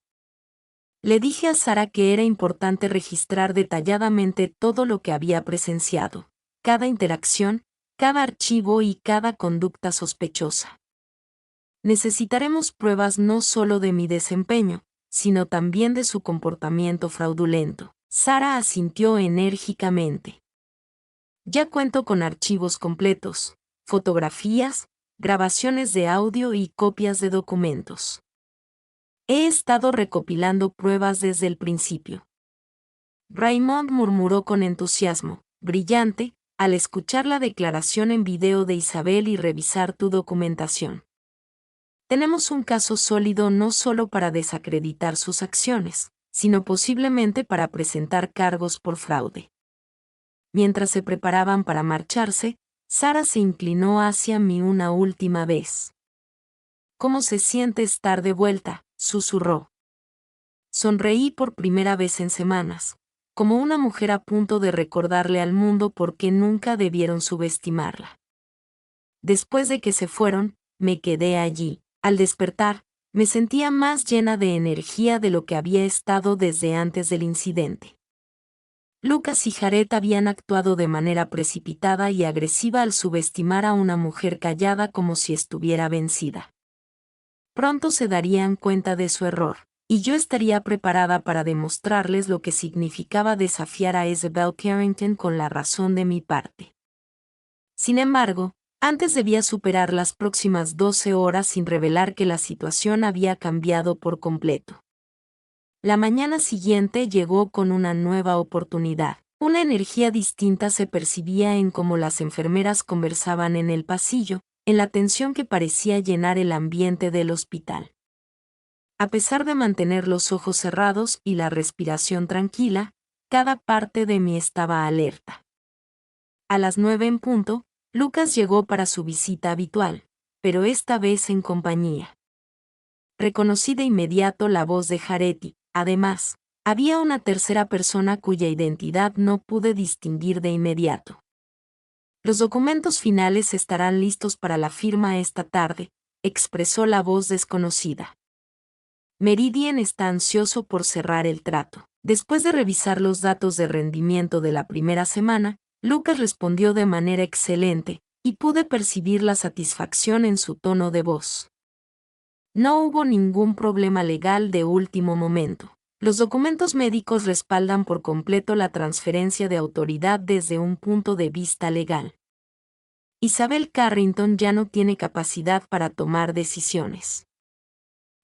Le dije a Sara que era importante registrar detalladamente todo lo que había presenciado, cada interacción, cada archivo y cada conducta sospechosa. Necesitaremos pruebas no solo de mi desempeño, sino también de su comportamiento fraudulento. Sara asintió enérgicamente. Ya cuento con archivos completos, fotografías, grabaciones de audio y copias de documentos. He estado recopilando pruebas desde el principio. Raymond murmuró con entusiasmo, brillante, al escuchar la declaración en video de Isabel y revisar tu documentación. Tenemos un caso sólido no solo para desacreditar sus acciones, sino posiblemente para presentar cargos por fraude. Mientras se preparaban para marcharse, Sara se inclinó hacia mí una última vez. ¿Cómo se siente estar de vuelta?, susurró. Sonreí por primera vez en semanas, como una mujer a punto de recordarle al mundo por qué nunca debieron subestimarla. Después de que se fueron, me quedé allí. Al despertar, me sentía más llena de energía de lo que había estado desde antes del incidente. Lucas y Jared habían actuado de manera precipitada y agresiva al subestimar a una mujer callada como si estuviera vencida. Pronto se darían cuenta de su error, y yo estaría preparada para demostrarles lo que significaba desafiar a Isabel Carrington con la razón de mi parte. Sin embargo, antes debía superar las próximas 12 horas sin revelar que la situación había cambiado por completo. La mañana siguiente llegó con una nueva oportunidad. Una energía distinta se percibía en cómo las enfermeras conversaban en el pasillo, en la tensión que parecía llenar el ambiente del hospital. A pesar de mantener los ojos cerrados y la respiración tranquila, cada parte de mí estaba alerta. A las 9 en punto, Lucas llegó para su visita habitual, pero esta vez en compañía. Reconocí de inmediato la voz de Jared. Además, había una tercera persona cuya identidad no pude distinguir de inmediato. Los documentos finales estarán listos para la firma esta tarde, expresó la voz desconocida. Meridian está ansioso por cerrar el trato. Después de revisar los datos de rendimiento de la primera semana, Lucas respondió de manera excelente, y pude percibir la satisfacción en su tono de voz. No hubo ningún problema legal de último momento. Los documentos médicos respaldan por completo la transferencia de autoridad desde un punto de vista legal. Isabel Carrington ya no tiene capacidad para tomar decisiones.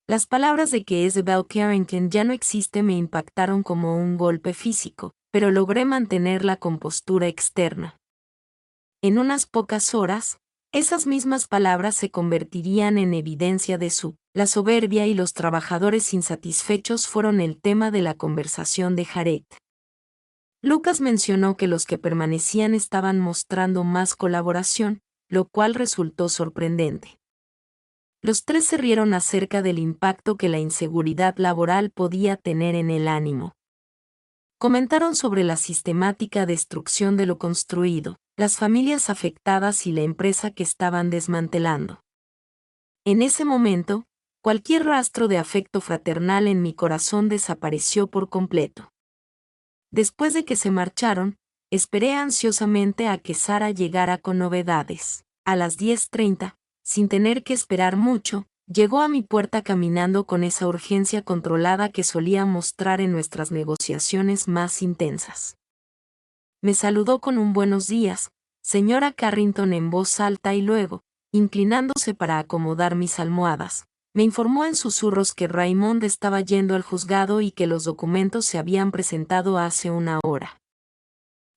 Las palabras de que Isabel Carrington ya no existe me impactaron como un golpe físico, pero logré mantener la compostura externa. En unas pocas horas, esas mismas palabras se convertirían en evidencia de la soberbia, y los trabajadores insatisfechos fueron el tema de la conversación de Jared. Lucas mencionó que los que permanecían estaban mostrando más colaboración, lo cual resultó sorprendente. Los tres se rieron acerca del impacto que la inseguridad laboral podía tener en el ánimo. Comentaron sobre la sistemática destrucción de lo construido, las familias afectadas y la empresa que estaban desmantelando. En ese momento, cualquier rastro de afecto fraternal en mi corazón desapareció por completo. Después de que se marcharon, esperé ansiosamente a que Sara llegara con novedades. A las 10:30, sin tener que esperar mucho, llegó a mi puerta caminando con esa urgencia controlada que solía mostrar en nuestras negociaciones más intensas. Me saludó con un buenos días, señora Carrington, en voz alta, y luego, inclinándose para acomodar mis almohadas, me informó en susurros que Raymond estaba yendo al juzgado y que los documentos se habían presentado hace una hora.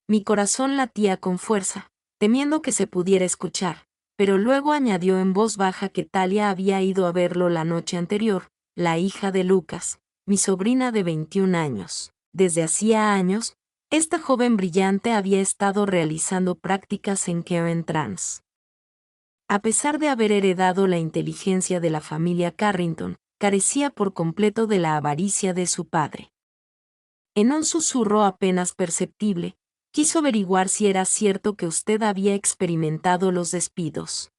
Mi corazón latía con fuerza, temiendo que se pudiera escuchar, pero luego añadió en voz baja que Talia había ido a verlo la noche anterior, la hija de Lucas, mi sobrina de 21 años. Desde hacía años, esta joven brillante había estado realizando prácticas en Karen Trans. A pesar de haber heredado la inteligencia de la familia Carrington, carecía por completo de la avaricia de su padre. En un susurro apenas perceptible, quiso averiguar si era cierto que usted había experimentado los despidos.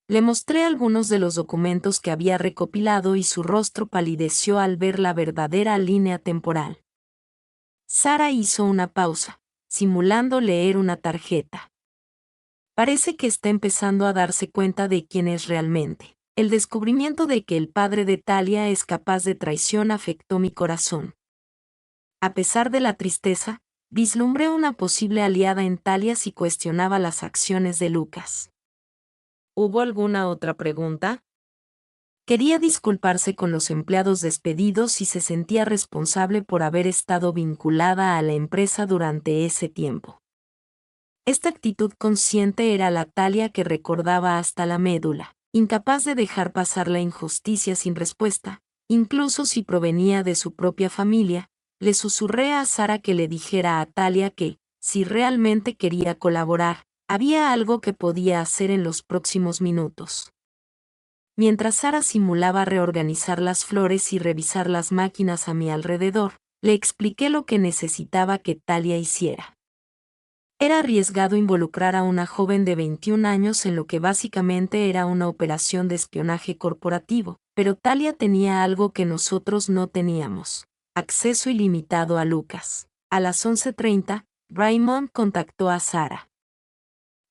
Le mostré algunos de los documentos que había recopilado y su rostro palideció al ver la verdadera línea temporal. Sara hizo una pausa, simulando leer una tarjeta. Parece que está empezando a darse cuenta de quién es realmente. El descubrimiento de que el padre de Talia es capaz de traición afectó mi corazón. A pesar de la tristeza, vislumbré una posible aliada en Talia si cuestionaba las acciones de Lucas. ¿Hubo alguna otra pregunta? Quería disculparse con los empleados despedidos y se sentía responsable por haber estado vinculada a la empresa durante ese tiempo. Esta actitud consciente era la Talia que recordaba hasta la médula, incapaz de dejar pasar la injusticia sin respuesta, incluso si provenía de su propia familia. Le susurré a Sara que le dijera a Talia que, si realmente quería colaborar, había algo que podía hacer en los próximos minutos. Mientras Sara simulaba reorganizar las flores y revisar las máquinas a mi alrededor, le expliqué lo que necesitaba que Talia hiciera. Era arriesgado involucrar a una joven de 21 años en lo que básicamente era una operación de espionaje corporativo, pero Talia tenía algo que nosotros no teníamos: acceso ilimitado a Lucas. A las 11:30, Raymond contactó a Sara.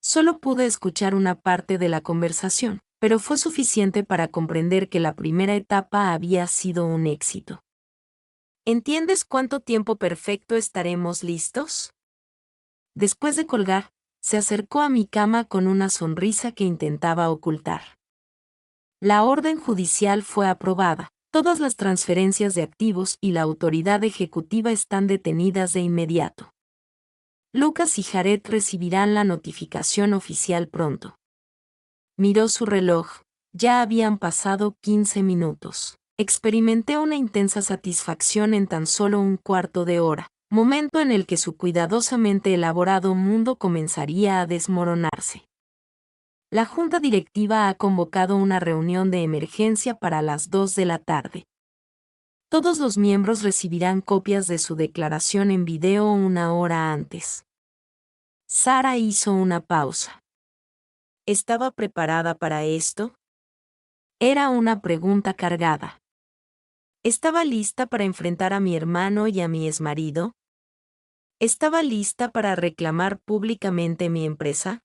Solo pude escuchar una parte de la conversación, pero fue suficiente para comprender que la primera etapa había sido un éxito. ¿Entiendes cuánto tiempo perfecto estaremos listos? Después de colgar, se acercó a mi cama con una sonrisa que intentaba ocultar. La orden judicial fue aprobada. Todas las transferencias de activos y la autoridad ejecutiva están detenidas de inmediato. Lucas y Jared recibirán la notificación oficial pronto. Miró su reloj. Ya habían pasado 15 minutos. Experimenté una intensa satisfacción en tan solo un cuarto de hora, momento en el que su cuidadosamente elaborado mundo comenzaría a desmoronarse. La junta directiva ha convocado una reunión de emergencia para las 2 de la tarde. Todos los miembros recibirán copias de su declaración en video una hora antes. Sara hizo una pausa. ¿Estaba preparada para esto? Era una pregunta cargada. ¿Estaba lista para enfrentar a mi hermano y a mi exmarido? ¿Estaba lista para reclamar públicamente mi empresa?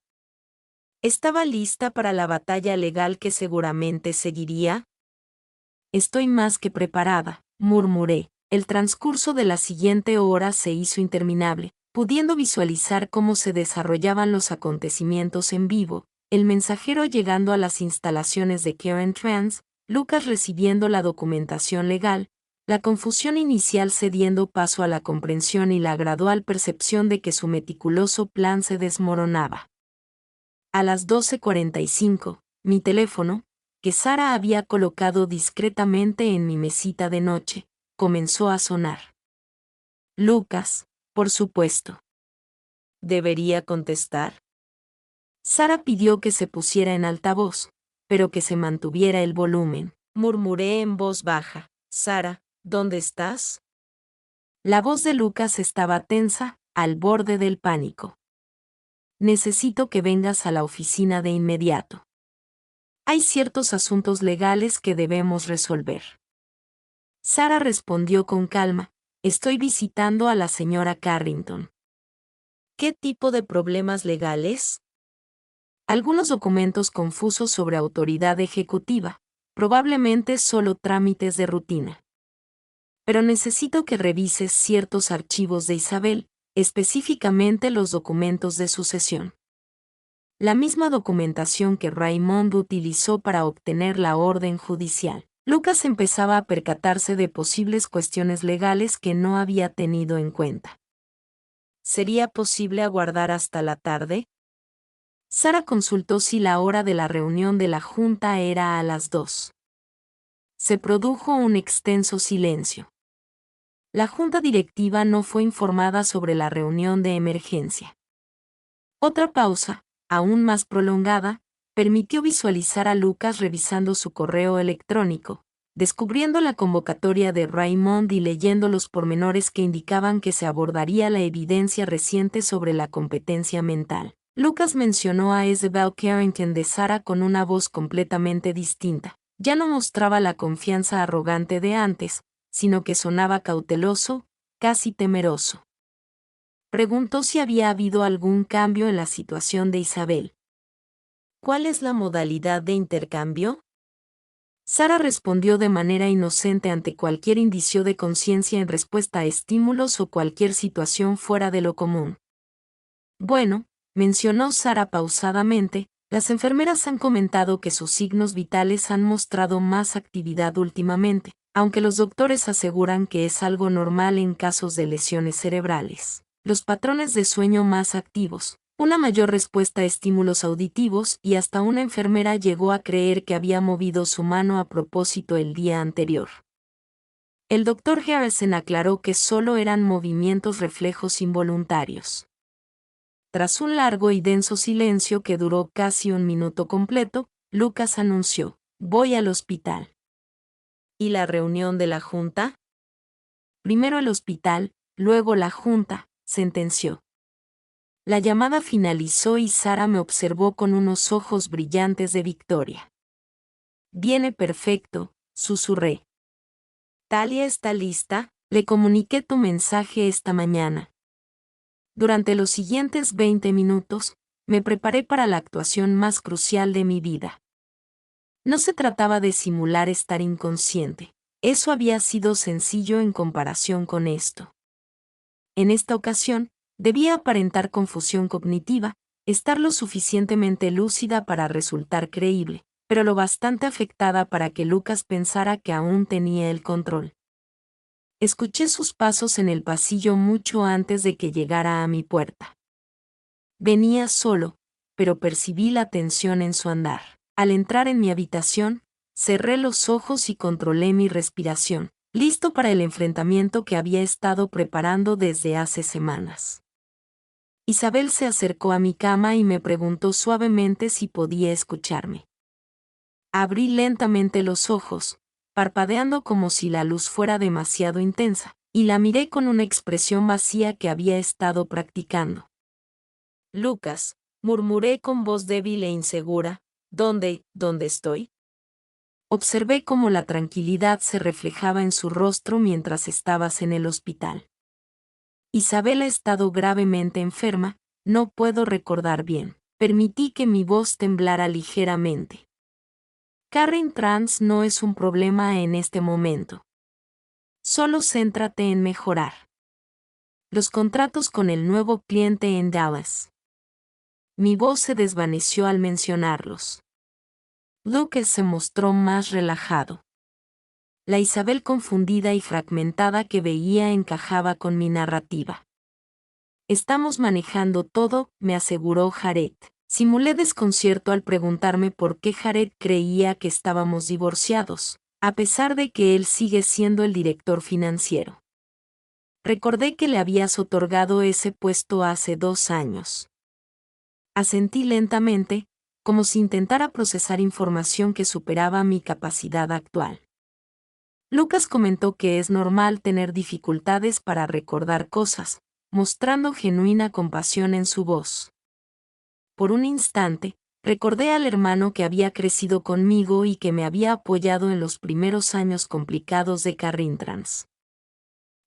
¿Estaba lista para la batalla legal que seguramente seguiría? Estoy más que preparada, murmuré. El transcurso de la siguiente hora se hizo interminable, pudiendo visualizar cómo se desarrollaban los acontecimientos en vivo, el mensajero llegando a las instalaciones de Karen Trans, Lucas recibiendo la documentación legal, la confusión inicial cediendo paso a la comprensión y la gradual percepción de que su meticuloso plan se desmoronaba. A las 12:45, mi teléfono, que Sara había colocado discretamente en mi mesita de noche, comenzó a sonar. Lucas, por supuesto. ¿Debería contestar? Sara pidió que se pusiera en altavoz, pero que se mantuviera el volumen. Murmuré en voz baja: Sara, ¿dónde estás? La voz de Lucas estaba tensa, al borde del pánico. Necesito que vengas a la oficina de inmediato. Hay ciertos asuntos legales que debemos resolver. Sara respondió con calma: estoy visitando a la señora Carrington. ¿Qué tipo de problemas legales? Algunos documentos confusos sobre autoridad ejecutiva, probablemente solo trámites de rutina. Pero necesito que revises ciertos archivos de Isabel, específicamente los documentos de sucesión. La misma documentación que Raymond utilizó para obtener la orden judicial. Lucas empezaba a percatarse de posibles cuestiones legales que no había tenido en cuenta. ¿Sería posible aguardar hasta la tarde? Sara consultó si la hora de la reunión de la junta era a las 2. Se produjo un extenso silencio. La junta directiva no fue informada sobre la reunión de emergencia. Otra pausa, aún más prolongada, permitió visualizar a Lucas revisando su correo electrónico, descubriendo la convocatoria de Raymond y leyendo los pormenores que indicaban que se abordaría la evidencia reciente sobre la competencia mental. Lucas mencionó a Isabel Carrington de Sara con una voz completamente distinta. Ya no mostraba la confianza arrogante de antes, sino que sonaba cauteloso, casi temeroso. Preguntó si había habido algún cambio en la situación de Isabel. ¿Cuál es la modalidad de intercambio? Sara respondió de manera inocente ante cualquier indicio de conciencia en respuesta a estímulos o cualquier situación fuera de lo común. Bueno, mencionó Sara pausadamente, las enfermeras han comentado que sus signos vitales han mostrado más actividad últimamente, aunque los doctores aseguran que es algo normal en casos de lesiones cerebrales. Los patrones de sueño más activos, una mayor respuesta a estímulos auditivos y hasta una enfermera llegó a creer que había movido su mano a propósito el día anterior. El doctor Harrison aclaró que solo eran movimientos reflejos involuntarios. Tras un largo y denso silencio que duró casi un minuto completo, Lucas anunció: Voy al hospital. ¿Y la reunión de la junta? Primero el hospital, luego la junta, sentenció. La llamada finalizó y Sara me observó con unos ojos brillantes de victoria. Viene perfecto, susurré. Talia está lista, le comuniqué tu mensaje esta mañana. Durante los siguientes 20 minutos, me preparé para la actuación más crucial de mi vida. No se trataba de simular estar inconsciente, eso había sido sencillo en comparación con esto. En esta ocasión, debía aparentar confusión cognitiva, estar lo suficientemente lúcida para resultar creíble, pero lo bastante afectada para que Lucas pensara que aún tenía el control. Escuché sus pasos en el pasillo mucho antes de que llegara a mi puerta. Venía solo, pero percibí la tensión en su andar. Al entrar en mi habitación, cerré los ojos y controlé mi respiración, listo para el enfrentamiento que había estado preparando desde hace semanas. Isabel se acercó a mi cama y me preguntó suavemente si podía escucharme. Abrí lentamente los ojos, parpadeando como si la luz fuera demasiado intensa, y la miré con una expresión vacía que había estado practicando. Lucas, murmuré con voz débil e insegura, ¿dónde estoy? Observé cómo la tranquilidad se reflejaba en su rostro mientras estabas en el hospital. Isabel ha estado gravemente enferma, no puedo recordar bien. Permití que mi voz temblara ligeramente. Carrie Trans no es un problema en este momento. Solo céntrate en mejorar los contratos con el nuevo cliente en Dallas. Mi voz se desvaneció al mencionarlos. Lucas se mostró más relajado. La Isabel confundida y fragmentada que veía encajaba con mi narrativa. Estamos manejando todo, me aseguró Jared. Simulé desconcierto al preguntarme por qué Jared creía que estábamos divorciados, a pesar de que él sigue siendo el director financiero. Recordé que le habías otorgado ese puesto hace 2 años. Asentí lentamente, como si intentara procesar información que superaba mi capacidad actual. Lucas comentó que es normal tener dificultades para recordar cosas, mostrando genuina compasión en su voz. Por un instante, recordé al hermano que había crecido conmigo y que me había apoyado en los primeros años complicados de Carrintrans.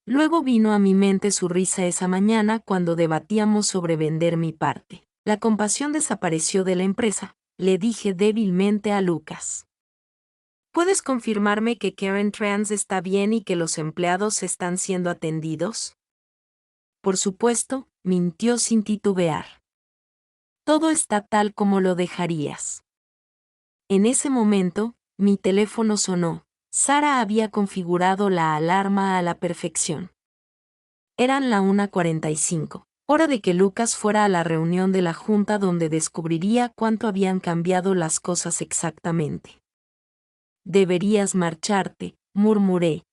Luego vino a mi mente su risa esa mañana cuando debatíamos sobre vender mi parte. La compasión desapareció de la empresa, le dije débilmente a Lucas. ¿Puedes confirmarme que Carrintrans está bien y que los empleados están siendo atendidos? Por supuesto, mintió sin titubear. Todo está tal como lo dejarías. En ese momento, mi teléfono sonó. Sara había configurado la alarma a la perfección. Eran la 1:45, hora de que Lucas fuera a la reunión de la junta donde descubriría cuánto habían cambiado las cosas exactamente. Deberías marcharte, murmuré.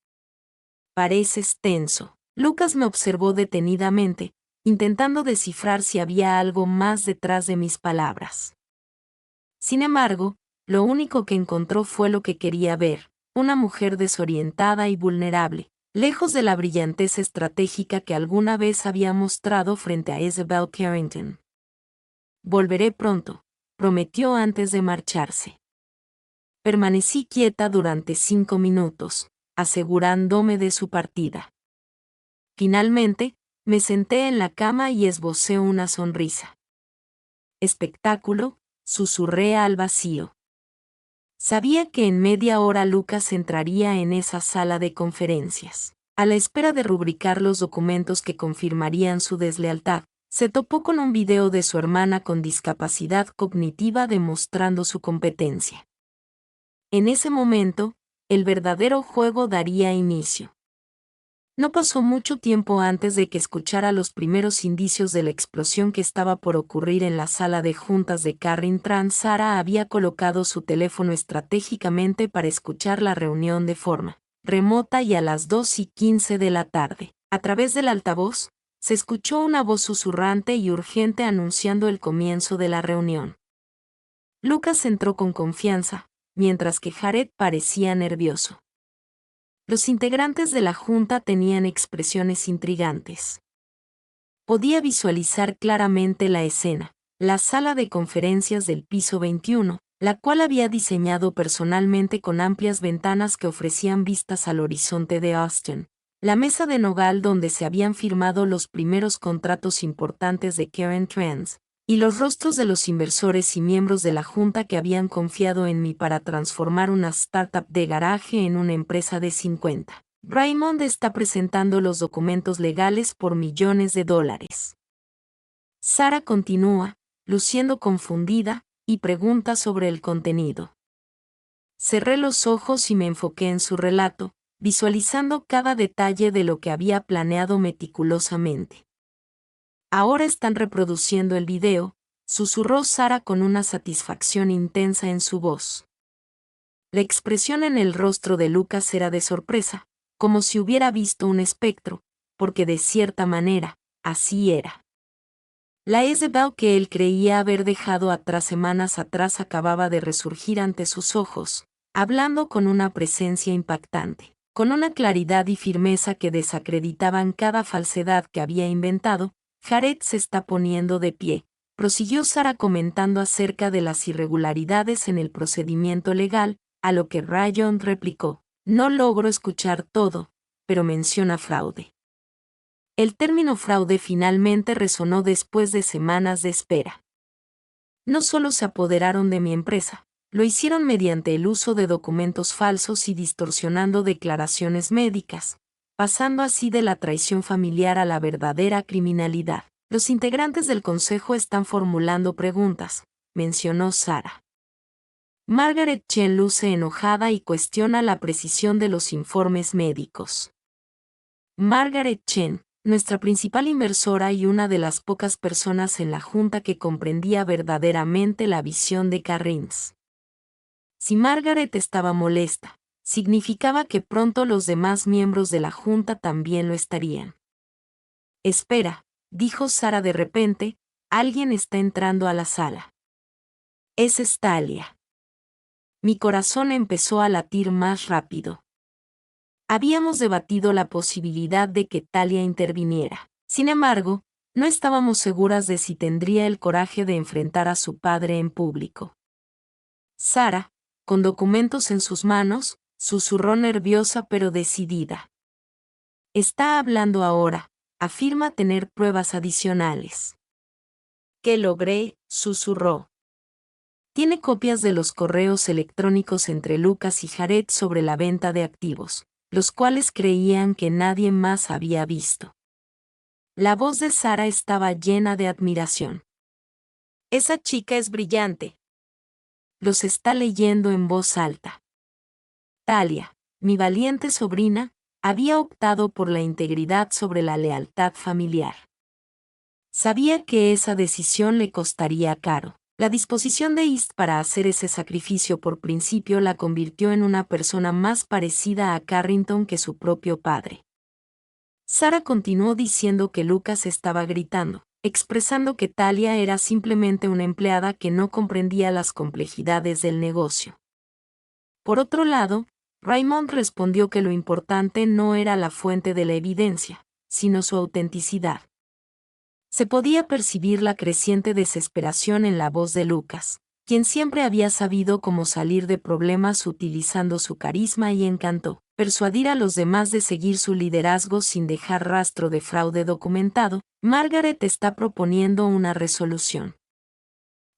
Pareces tenso. Lucas me observó detenidamente, intentando descifrar si había algo más detrás de mis palabras. Sin embargo, lo único que encontró fue lo que quería ver, una mujer desorientada y vulnerable, lejos de la brillantez estratégica que alguna vez había mostrado frente a Isabel Carrington. Volveré pronto, prometió antes de marcharse. Permanecí quieta durante 5 minutos, asegurándome de su partida. Finalmente, me senté en la cama y esbocé una sonrisa. Espectáculo, susurré al vacío. Sabía que en media hora Lucas entraría en esa sala de conferencias. A la espera de rubricar los documentos que confirmarían su deslealtad, se topó con un video de su hermana con discapacidad cognitiva demostrando su competencia. En ese momento, el verdadero juego daría inicio. No pasó mucho tiempo antes de que escuchara los primeros indicios de la explosión que estaba por ocurrir en la sala de juntas de Carrington. Sara había colocado su teléfono estratégicamente para escuchar la reunión de forma remota y a las 2:15 de la tarde. A través del altavoz, se escuchó una voz susurrante y urgente anunciando el comienzo de la reunión. Lucas entró con confianza, mientras que Jared parecía nervioso. Los integrantes de la junta tenían expresiones intrigantes. Podía visualizar claramente la escena, la sala de conferencias del piso 21, la cual había diseñado personalmente con amplias ventanas que ofrecían vistas al horizonte de Austin, la mesa de nogal donde se habían firmado los primeros contratos importantes de Current Trends, y los rostros de los inversores y miembros de la junta que habían confiado en mí para transformar una startup de garaje en una empresa de 50. Raymond está presentando los documentos legales por millones de dólares. Sara continúa, luciendo confundida, y pregunta sobre el contenido. Cerré los ojos y me enfoqué en su relato, visualizando cada detalle de lo que había planeado meticulosamente. Ahora están reproduciendo el video, susurró Sara con una satisfacción intensa en su voz. La expresión en el rostro de Lucas era de sorpresa, como si hubiera visto un espectro, porque de cierta manera, así era. La Isabel que él creía haber dejado atrás semanas atrás acababa de resurgir ante sus ojos, hablando con una presencia impactante, con una claridad y firmeza que desacreditaban cada falsedad que había inventado. Jared se está poniendo de pie, prosiguió Sara comentando acerca de las irregularidades en el procedimiento legal, a lo que Raymond replicó: no logro escuchar todo, pero menciona fraude. El término fraude finalmente resonó después de semanas de espera. No solo se apoderaron de mi empresa, lo hicieron mediante el uso de documentos falsos y distorsionando declaraciones médicas, pasando así de la traición familiar a la verdadera criminalidad. Los integrantes del consejo están formulando preguntas, mencionó Sara. Margaret Chen luce enojada y cuestiona la precisión de los informes médicos. Margaret Chen, nuestra principal inversora y una de las pocas personas en la junta que comprendía verdaderamente la visión de Carrins. Si Margaret estaba molesta, significaba que pronto los demás miembros de la junta también lo estarían. Espera, dijo Sara de repente, alguien está entrando a la sala. Es Talia. Mi corazón empezó a latir más rápido. Habíamos debatido la posibilidad de que Talia interviniera. Sin embargo, no estábamos seguras de si tendría el coraje de enfrentar a su padre en público. Sara, con documentos en sus manos, susurró nerviosa pero decidida. Está hablando ahora, afirma tener pruebas adicionales. ¿Qué logré?, susurró. Tiene copias de los correos electrónicos entre Lucas y Jared sobre la venta de activos, los cuales creían que nadie más había visto. La voz de Sara estaba llena de admiración. Esa chica es brillante. Los está leyendo en voz alta. Talia, mi valiente sobrina, había optado por la integridad sobre la lealtad familiar. Sabía que esa decisión le costaría caro. La disposición de East para hacer ese sacrificio por principio la convirtió en una persona más parecida a Carrington que su propio padre. Sara continuó diciendo que Lucas estaba gritando, expresando que Talia era simplemente una empleada que no comprendía las complejidades del negocio. Por otro lado, Raymond respondió que lo importante no era la fuente de la evidencia, sino su autenticidad. Se podía percibir la creciente desesperación en la voz de Lucas, quien siempre había sabido cómo salir de problemas utilizando su carisma y encanto, persuadir a los demás de seguir su liderazgo sin dejar rastro de fraude documentado. Margaret está proponiendo una resolución.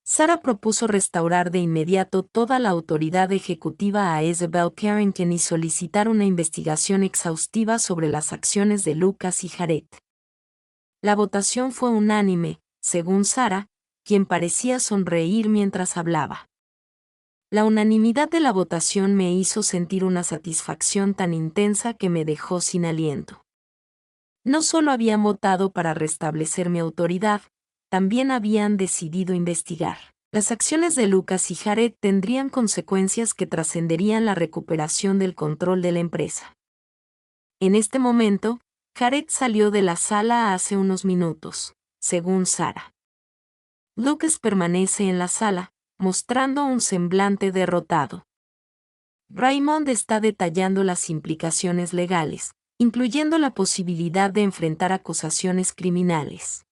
Sara propuso restaurar de inmediato toda la autoridad ejecutiva a Isabel Carrington y solicitar una investigación exhaustiva sobre las acciones de Lucas y Jared. La votación fue unánime, según Sara, quien parecía sonreír mientras hablaba. La unanimidad de la votación me hizo sentir una satisfacción tan intensa que me dejó sin aliento. No solo habían votado para restablecer mi autoridad, también habían decidido investigar. Las acciones de Lucas y Jared tendrían consecuencias que trascenderían la recuperación del control de la empresa. En este momento, Jared salió de la sala hace unos minutos, según Sara. Lucas permanece en la sala, mostrando un semblante derrotado. Raymond está detallando las implicaciones legales, incluyendo la posibilidad de enfrentar acusaciones criminales.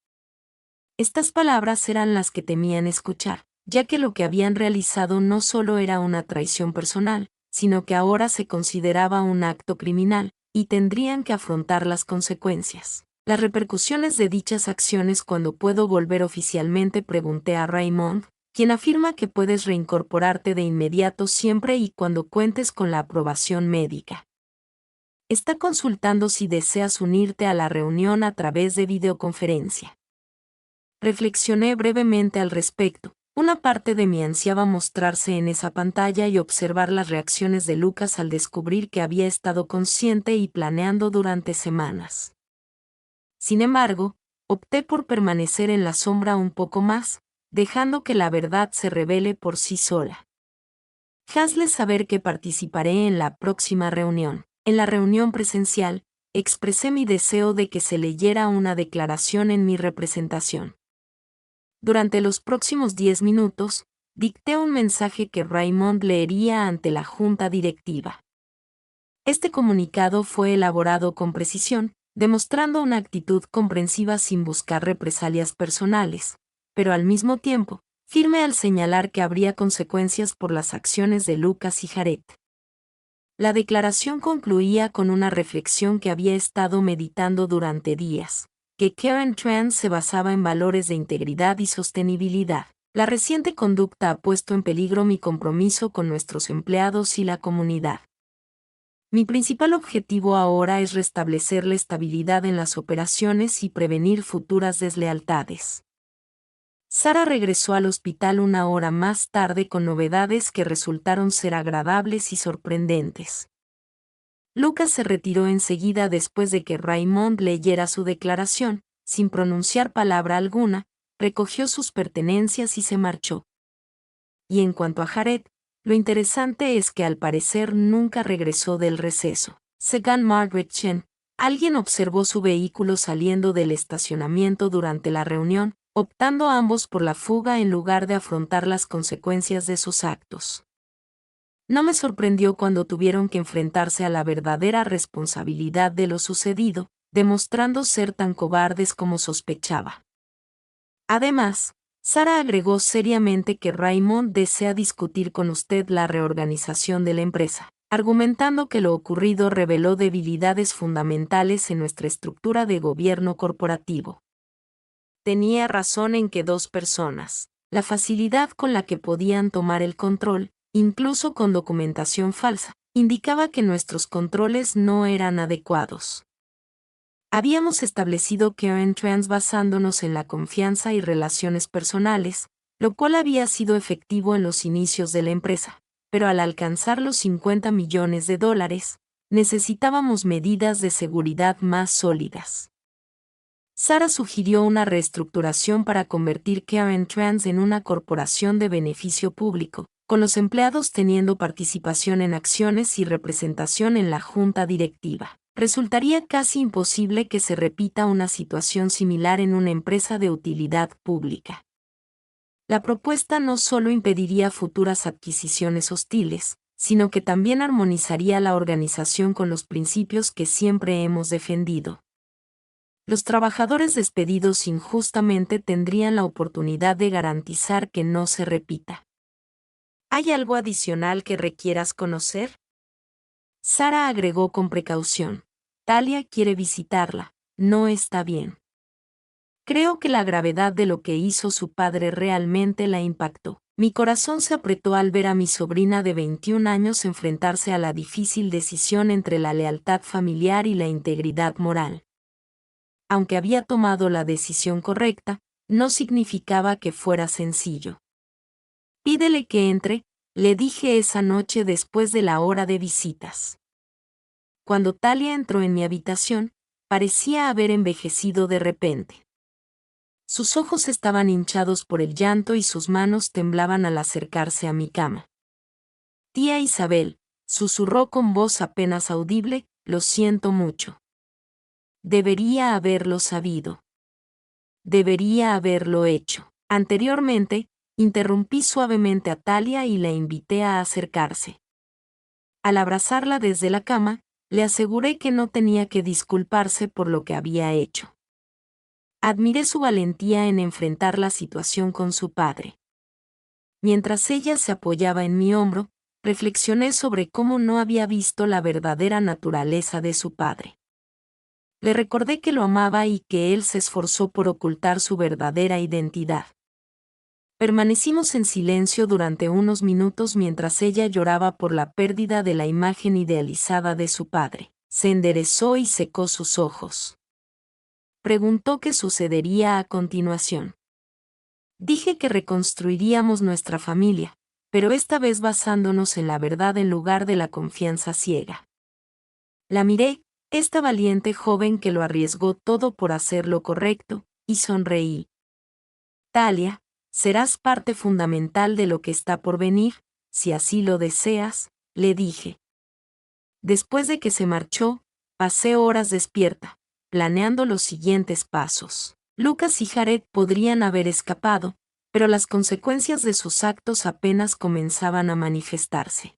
Estas palabras eran las que temían escuchar, ya que lo que habían realizado no solo era una traición personal, sino que ahora se consideraba un acto criminal, y tendrían que afrontar las consecuencias. Las repercusiones de dichas acciones cuando puedo volver oficialmente, pregunté a Raymond, quien afirma que puedes reincorporarte de inmediato siempre y cuando cuentes con la aprobación médica. Está consultando si deseas unirte a la reunión a través de videoconferencia. Reflexioné brevemente al respecto. Una parte de mí ansiaba mostrarse en esa pantalla y observar las reacciones de Lucas al descubrir que había estado consciente y planeando durante semanas. Sin embargo, opté por permanecer en la sombra un poco más, dejando que la verdad se revele por sí sola. Hazle saber que participaré en la próxima reunión. En la reunión presencial, expresé mi deseo de que se leyera una declaración en mi representación. Durante los próximos 10 minutos, dicté un mensaje que Raymond leería ante la junta directiva. Este comunicado fue elaborado con precisión, demostrando una actitud comprensiva sin buscar represalias personales, pero al mismo tiempo, firme al señalar que habría consecuencias por las acciones de Lucas y Jared. La declaración concluía con una reflexión que había estado meditando durante días, que Karen Trans se basaba en valores de integridad y sostenibilidad. La reciente conducta ha puesto en peligro mi compromiso con nuestros empleados y la comunidad. Mi principal objetivo ahora es restablecer la estabilidad en las operaciones y prevenir futuras deslealtades. Sara regresó al hospital una hora más tarde con novedades que resultaron ser agradables y sorprendentes. Lucas se retiró enseguida después de que Raymond leyera su declaración, sin pronunciar palabra alguna, recogió sus pertenencias y se marchó. Y en cuanto a Jared, lo interesante es que al parecer nunca regresó del receso. Según Margaret Chen, alguien observó su vehículo saliendo del estacionamiento durante la reunión, optando ambos por la fuga en lugar de afrontar las consecuencias de sus actos. No me sorprendió cuando tuvieron que enfrentarse a la verdadera responsabilidad de lo sucedido, demostrando ser tan cobardes como sospechaba. Además, Sara agregó seriamente que Raymond desea discutir con usted la reorganización de la empresa, argumentando que lo ocurrido reveló debilidades fundamentales en nuestra estructura de gobierno corporativo. Tenía razón en que dos personas, la facilidad con la que podían tomar el control, incluso con documentación falsa, indicaba que nuestros controles no eran adecuados. Habíamos establecido Karen Trans basándonos en la confianza y relaciones personales, lo cual había sido efectivo en los inicios de la empresa, pero al alcanzar los $50 millones, necesitábamos medidas de seguridad más sólidas. Sara sugirió una reestructuración para convertir Karen Trans en una corporación de beneficio público, con los empleados teniendo participación en acciones y representación en la junta directiva. Resultaría casi imposible que se repita una situación similar en una empresa de utilidad pública. La propuesta no solo impediría futuras adquisiciones hostiles, sino que también armonizaría la organización con los principios que siempre hemos defendido. Los trabajadores despedidos injustamente tendrían la oportunidad de garantizar que no se repita. ¿Hay algo adicional que requieras conocer? Sara agregó con precaución. Talia quiere visitarla, no está bien. Creo que la gravedad de lo que hizo su padre realmente la impactó. Mi corazón se apretó al ver a mi sobrina de 21 años enfrentarse a la difícil decisión entre la lealtad familiar y la integridad moral. Aunque había tomado la decisión correcta, no significaba que fuera sencillo. Pídele que entre, le dije esa noche después de la hora de visitas. Cuando Talia entró en mi habitación, parecía haber envejecido de repente. Sus ojos estaban hinchados por el llanto y sus manos temblaban al acercarse a mi cama. Tía Isabel, susurró con voz apenas audible, lo siento mucho. Debería haberlo sabido. Debería haberlo hecho. Anteriormente, interrumpí suavemente a Talia y la invité a acercarse. Al abrazarla desde la cama, le aseguré que no tenía que disculparse por lo que había hecho. Admiré su valentía en enfrentar la situación con su padre. Mientras ella se apoyaba en mi hombro, reflexioné sobre cómo no había visto la verdadera naturaleza de su padre. Le recordé que lo amaba y que él se esforzó por ocultar su verdadera identidad. Permanecimos en silencio durante unos minutos mientras ella lloraba por la pérdida de la imagen idealizada de su padre. Se enderezó y secó sus ojos. Preguntó qué sucedería a continuación. Dije que reconstruiríamos nuestra familia, pero esta vez basándonos en la verdad en lugar de la confianza ciega. La miré, esta valiente joven que lo arriesgó todo por hacer lo correcto, y sonreí. Talia, serás parte fundamental de lo que está por venir, si así lo deseas, le dije. Después de que se marchó, pasé horas despierta, planeando los siguientes pasos. Lucas y Jared podrían haber escapado, pero las consecuencias de sus actos apenas comenzaban a manifestarse.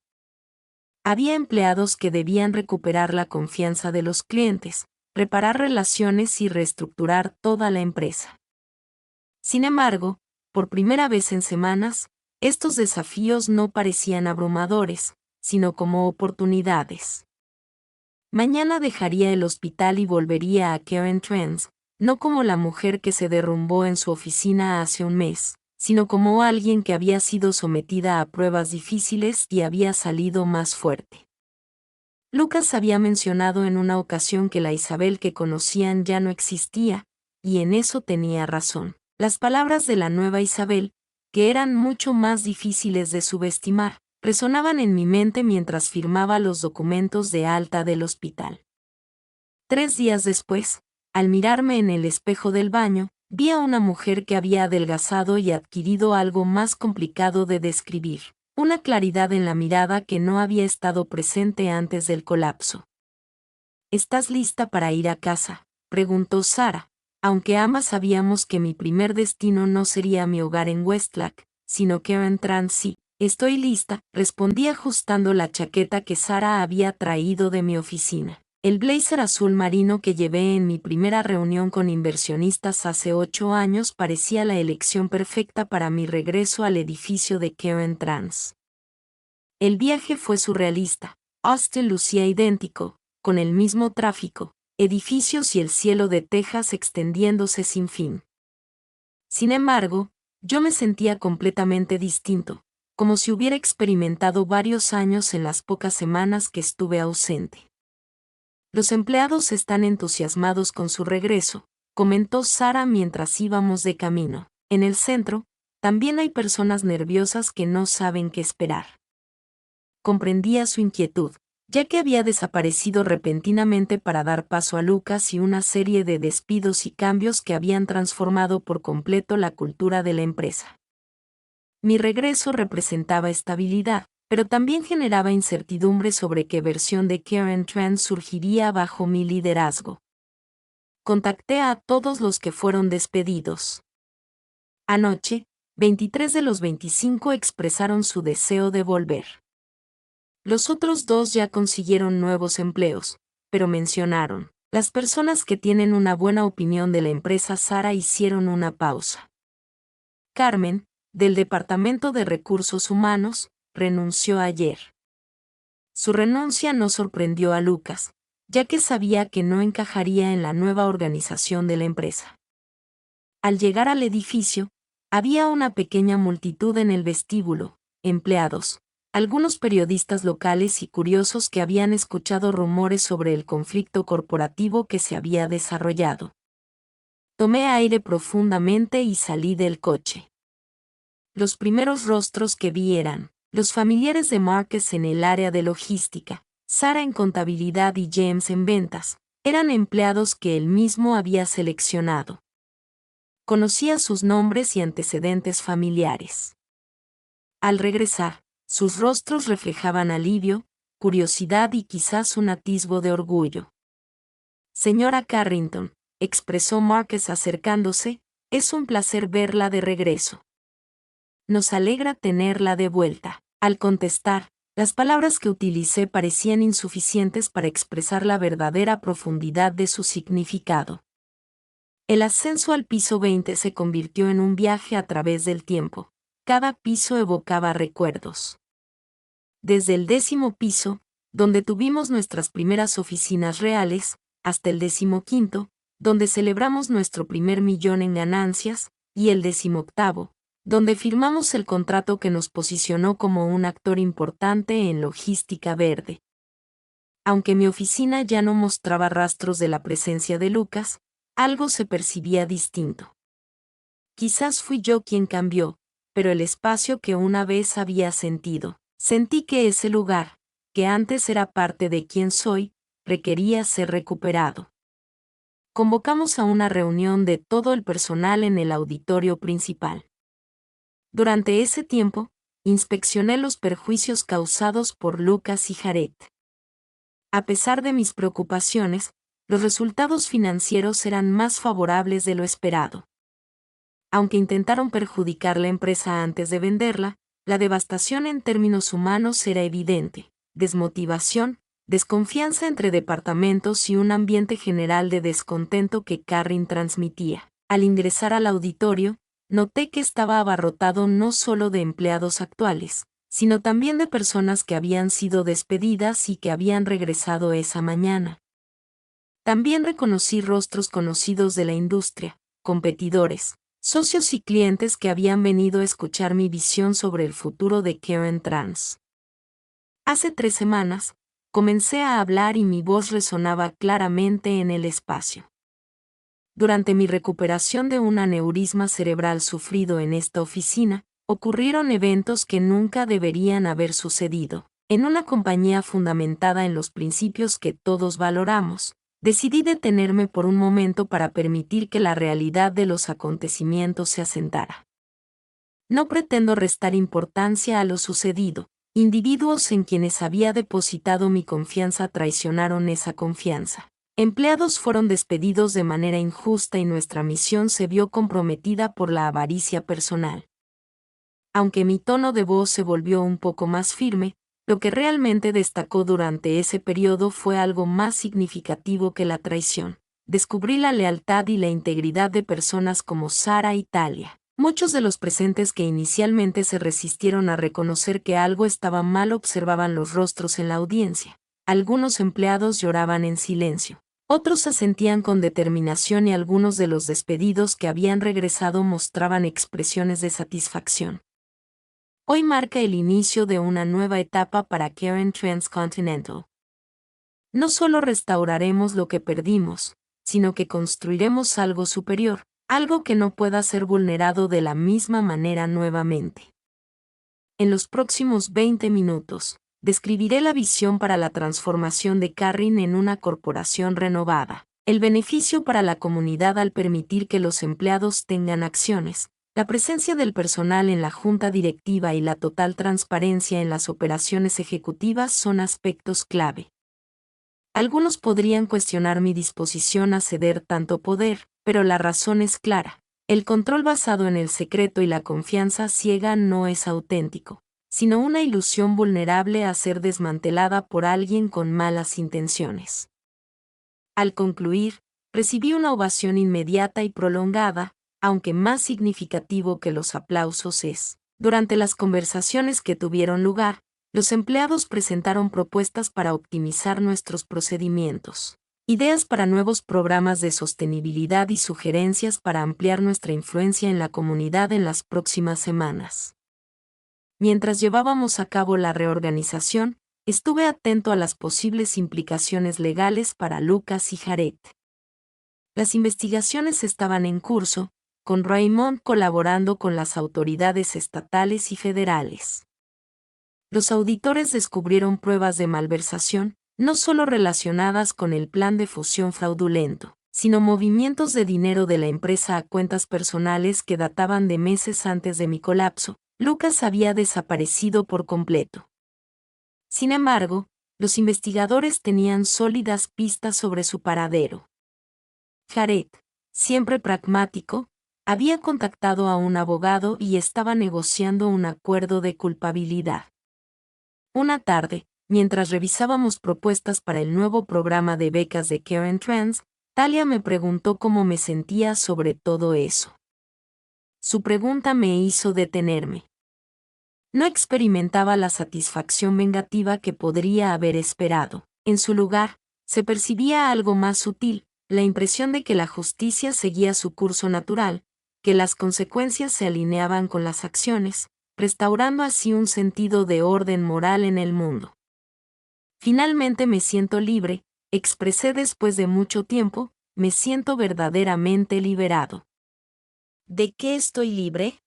Había empleados que debían recuperar la confianza de los clientes, reparar relaciones y reestructurar toda la empresa. Sin embargo, por primera vez en semanas, estos desafíos no parecían abrumadores, sino como oportunidades. Mañana dejaría el hospital y volvería a Karen Trends, no como la mujer que se derrumbó en su oficina hace un mes, sino como alguien que había sido sometida a pruebas difíciles y había salido más fuerte. Lucas había mencionado en una ocasión que la Isabel que conocían ya no existía, y en eso tenía razón. Las palabras de la nueva Isabel, que eran mucho más difíciles de subestimar, resonaban en mi mente mientras firmaba los documentos de alta del hospital. 3 días después, al mirarme en el espejo del baño, vi a una mujer que había adelgazado y adquirido algo más complicado de describir, una claridad en la mirada que no había estado presente antes del colapso. ¿Estás lista para ir a casa?, preguntó Sara, aunque ambas sabíamos que mi primer destino no sería mi hogar en Westlack, sino Karen Trans. Sí, estoy lista, respondí ajustando la chaqueta que Sara había traído de mi oficina. El blazer azul marino que llevé en mi primera reunión con inversionistas hace 8 años parecía la elección perfecta para mi regreso al edificio de Karen Trans. El viaje fue surrealista. Austin lucía idéntico, con el mismo tráfico, edificios y el cielo de Texas extendiéndose sin fin. Sin embargo, yo me sentía completamente distinto, como si hubiera experimentado varios años en las pocas semanas que estuve ausente. Los empleados están entusiasmados con su regreso, comentó Sara mientras íbamos de camino. En el centro, también hay personas nerviosas que no saben qué esperar. Comprendía su inquietud, ya que había desaparecido repentinamente para dar paso a Lucas y una serie de despidos y cambios que habían transformado por completo la cultura de la empresa. Mi regreso representaba estabilidad, pero también generaba incertidumbre sobre qué versión de Karen Trans surgiría bajo mi liderazgo. Contacté a todos los que fueron despedidos. Anoche, 23 de los 25 expresaron su deseo de volver. Los otros 2 ya consiguieron nuevos empleos, pero mencionaron, las personas que tienen una buena opinión de la empresa Sara hicieron una pausa. Carmen, del Departamento de Recursos Humanos, renunció ayer. Su renuncia no sorprendió a Lucas, ya que sabía que no encajaría en la nueva organización de la empresa. Al llegar al edificio, había una pequeña multitud en el vestíbulo, empleados, algunos periodistas locales y curiosos que habían escuchado rumores sobre el conflicto corporativo que se había desarrollado. Tomé aire profundamente y salí del coche. Los primeros rostros que vi eran los familiares de Marcus en el área de logística, Sara en contabilidad y James en ventas. Eran empleados que él mismo había seleccionado. Conocía sus nombres y antecedentes familiares. Al regresar, sus rostros reflejaban alivio, curiosidad y quizás un atisbo de orgullo. Señora Carrington, expresó Marcus acercándose, es un placer verla de regreso. Nos alegra tenerla de vuelta. Al contestar, Las palabras que utilicé parecían insuficientes para expresar la verdadera profundidad de su significado. El ascenso al piso 20 se convirtió en un viaje a través del tiempo. Cada piso evocaba recuerdos. Desde el 10º piso, donde tuvimos nuestras primeras oficinas reales, hasta el 15º, donde celebramos nuestro primer millón en ganancias, y el 18º, donde firmamos el contrato que nos posicionó como un actor importante en logística verde. Aunque mi oficina ya no mostraba rastros de la presencia de Lucas, algo se percibía distinto. Quizás fui yo quien cambió, pero el espacio que una vez había sentido, sentí que ese lugar, que antes era parte de quien soy, requería ser recuperado. Convocamos a una reunión de todo el personal en el auditorio principal. Durante ese tiempo, inspeccioné los perjuicios causados por Lucas y Jared. A pesar de mis preocupaciones, los resultados financieros eran más favorables de lo esperado. Aunque intentaron perjudicar la empresa antes de venderla, la devastación en términos humanos era evidente: desmotivación, desconfianza entre departamentos y un ambiente general de descontento que Carrin transmitía. Al ingresar al auditorio, noté que estaba abarrotado no solo de empleados actuales, sino también de personas que habían sido despedidas y que habían regresado esa mañana. También reconocí rostros conocidos de la industria, competidores, socios y clientes que habían venido a escuchar mi visión sobre el futuro de Karen Trans. Hace 3 semanas, comencé a hablar y mi voz resonaba claramente en el espacio. Durante mi recuperación de un aneurisma cerebral sufrido en esta oficina, ocurrieron eventos que nunca deberían haber sucedido. En una compañía fundamentada en los principios que todos valoramos, decidí detenerme por un momento para permitir que la realidad de los acontecimientos se asentara. No pretendo restar importancia a lo sucedido. Individuos en quienes había depositado mi confianza traicionaron esa confianza. Empleados fueron despedidos de manera injusta y nuestra misión se vio comprometida por la avaricia personal. Aunque mi tono de voz se volvió un poco más firme, lo que realmente destacó durante ese periodo fue algo más significativo que la traición. Descubrí la lealtad y la integridad de personas como Sara y Talia. Muchos de los presentes que inicialmente se resistieron a reconocer que algo estaba mal observaban los rostros en la audiencia. Algunos empleados lloraban en silencio. Otros asentían con determinación y algunos de los despedidos que habían regresado mostraban expresiones de satisfacción. Hoy marca el inicio de una nueva etapa para Karen Transcontinental. No solo restauraremos lo que perdimos, sino que construiremos algo superior, algo que no pueda ser vulnerado de la misma manera nuevamente. En los próximos 20 minutos, describiré la visión para la transformación de Carrin en una corporación renovada, el beneficio para la comunidad al permitir que los empleados tengan acciones, la presencia del personal en la junta directiva y la total transparencia en las operaciones ejecutivas son aspectos clave. Algunos podrían cuestionar mi disposición a ceder tanto poder, pero la razón es clara. El control basado en el secreto y la confianza ciega no es auténtico, sino una ilusión vulnerable a ser desmantelada por alguien con malas intenciones. Al concluir, recibí una ovación inmediata y prolongada, aunque más significativo que los aplausos es. Durante las conversaciones que tuvieron lugar, los empleados presentaron propuestas para optimizar nuestros procedimientos, ideas para nuevos programas de sostenibilidad y sugerencias para ampliar nuestra influencia en la comunidad en las próximas semanas. Mientras llevábamos a cabo la reorganización, estuve atento a las posibles implicaciones legales para Lucas y Jared. Las investigaciones estaban en curso, con Raymond colaborando con las autoridades estatales y federales. Los auditores descubrieron pruebas de malversación, no solo relacionadas con el plan de fusión fraudulento, sino movimientos de dinero de la empresa a cuentas personales que databan de meses antes de mi colapso. Lucas había desaparecido por completo. Sin embargo, los investigadores tenían sólidas pistas sobre su paradero. Jared, siempre pragmático, había contactado a un abogado y estaba negociando un acuerdo de culpabilidad. Una tarde, mientras revisábamos propuestas para el nuevo programa de becas de Current Trends, Talia me preguntó cómo me sentía sobre todo eso. Su pregunta me hizo detenerme. No experimentaba la satisfacción vengativa que podría haber esperado. En su lugar, se percibía algo más sutil, la impresión de que la justicia seguía su curso natural, que las consecuencias se alineaban con las acciones, restaurando así un sentido de orden moral en el mundo. Finalmente me siento libre, expresé después de mucho tiempo, me siento verdaderamente liberado. ¿De qué estoy libre?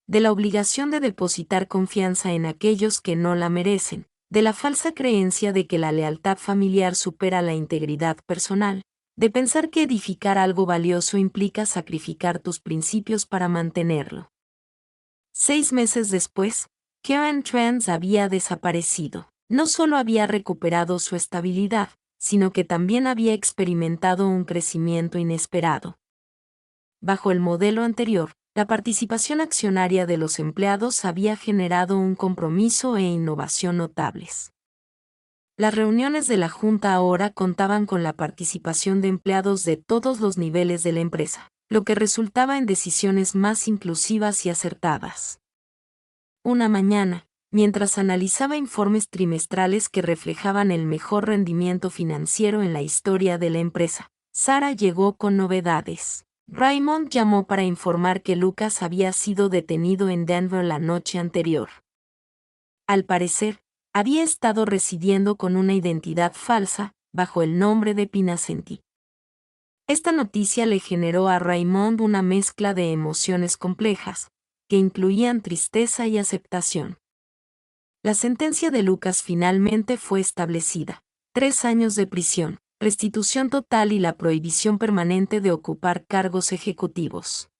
De la obligación de depositar confianza en aquellos que no la merecen, de la falsa creencia de que la lealtad familiar supera la integridad personal, de pensar que edificar algo valioso implica sacrificar tus principios para mantenerlo. 6 meses después, Current Trends había desaparecido. No solo había recuperado su estabilidad, sino que también había experimentado un crecimiento inesperado. Bajo el modelo anterior, la participación accionaria de los empleados había generado un compromiso e innovación notables. Las reuniones de la Junta ahora contaban con la participación de empleados de todos los niveles de la empresa, lo que resultaba en decisiones más inclusivas y acertadas. Una mañana, mientras analizaba informes trimestrales que reflejaban el mejor rendimiento financiero en la historia de la empresa, Sara llegó con novedades. Raymond llamó para informar que Lucas había sido detenido en Denver la noche anterior. Al parecer, había estado residiendo con una identidad falsa, bajo el nombre de Pinacenti. Esta noticia le generó a Raymond una mezcla de emociones complejas, que incluían tristeza y aceptación. La sentencia de Lucas finalmente fue establecida: 3 años de prisión, restitución total y la prohibición permanente de ocupar cargos ejecutivos.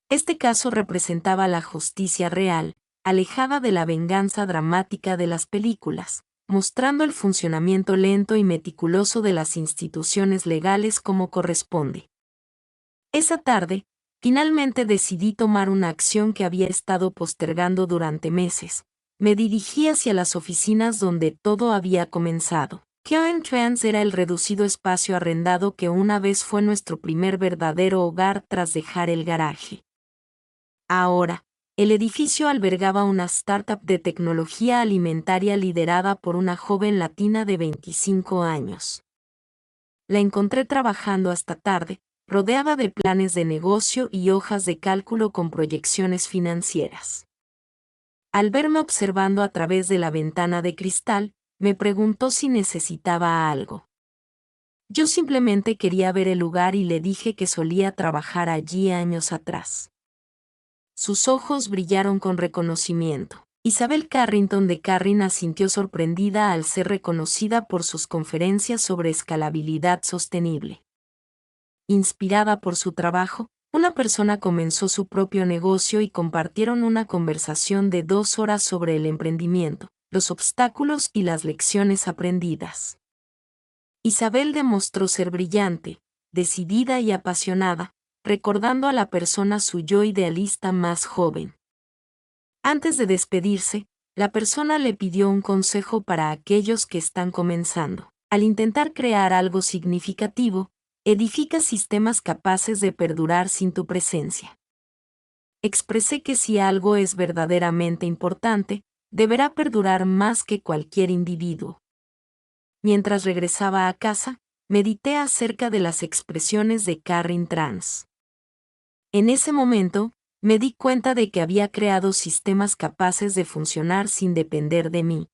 Este caso representaba la justicia real, alejada de la venganza dramática de las películas, mostrando el funcionamiento lento y meticuloso de las instituciones legales como corresponde. Esa tarde, finalmente decidí tomar una acción que había estado postergando durante meses. Me dirigí hacia las oficinas donde todo había comenzado. Current Trends era el reducido espacio arrendado que una vez fue nuestro primer verdadero hogar tras dejar el garaje. Ahora, el edificio albergaba una startup de tecnología alimentaria liderada por una joven latina de 25 años. La encontré trabajando hasta tarde, rodeada de planes de negocio y hojas de cálculo con proyecciones financieras. Al verme observando a través de la ventana de cristal, me preguntó si necesitaba algo. Yo simplemente quería ver el lugar y le dije que solía trabajar allí años atrás. Sus ojos brillaron con reconocimiento. Isabel Carrington de Carrin asintió sorprendida al ser reconocida por sus conferencias sobre escalabilidad sostenible. Inspirada por su trabajo, una persona comenzó su propio negocio y compartieron una conversación de 2 horas sobre el emprendimiento, los obstáculos y las lecciones aprendidas. Isabel demostró ser brillante, decidida y apasionada, recordando a la persona su yo idealista más joven. Antes de despedirse, la persona le pidió un consejo para aquellos que están comenzando. Al intentar crear algo significativo, edifica sistemas capaces de perdurar sin tu presencia. Expresé que si algo es verdaderamente importante, deberá perdurar más que cualquier individuo. Mientras regresaba a casa, medité acerca de las expresiones de Current Trends. En ese momento, me di cuenta de que había creado sistemas capaces de funcionar sin depender de mí.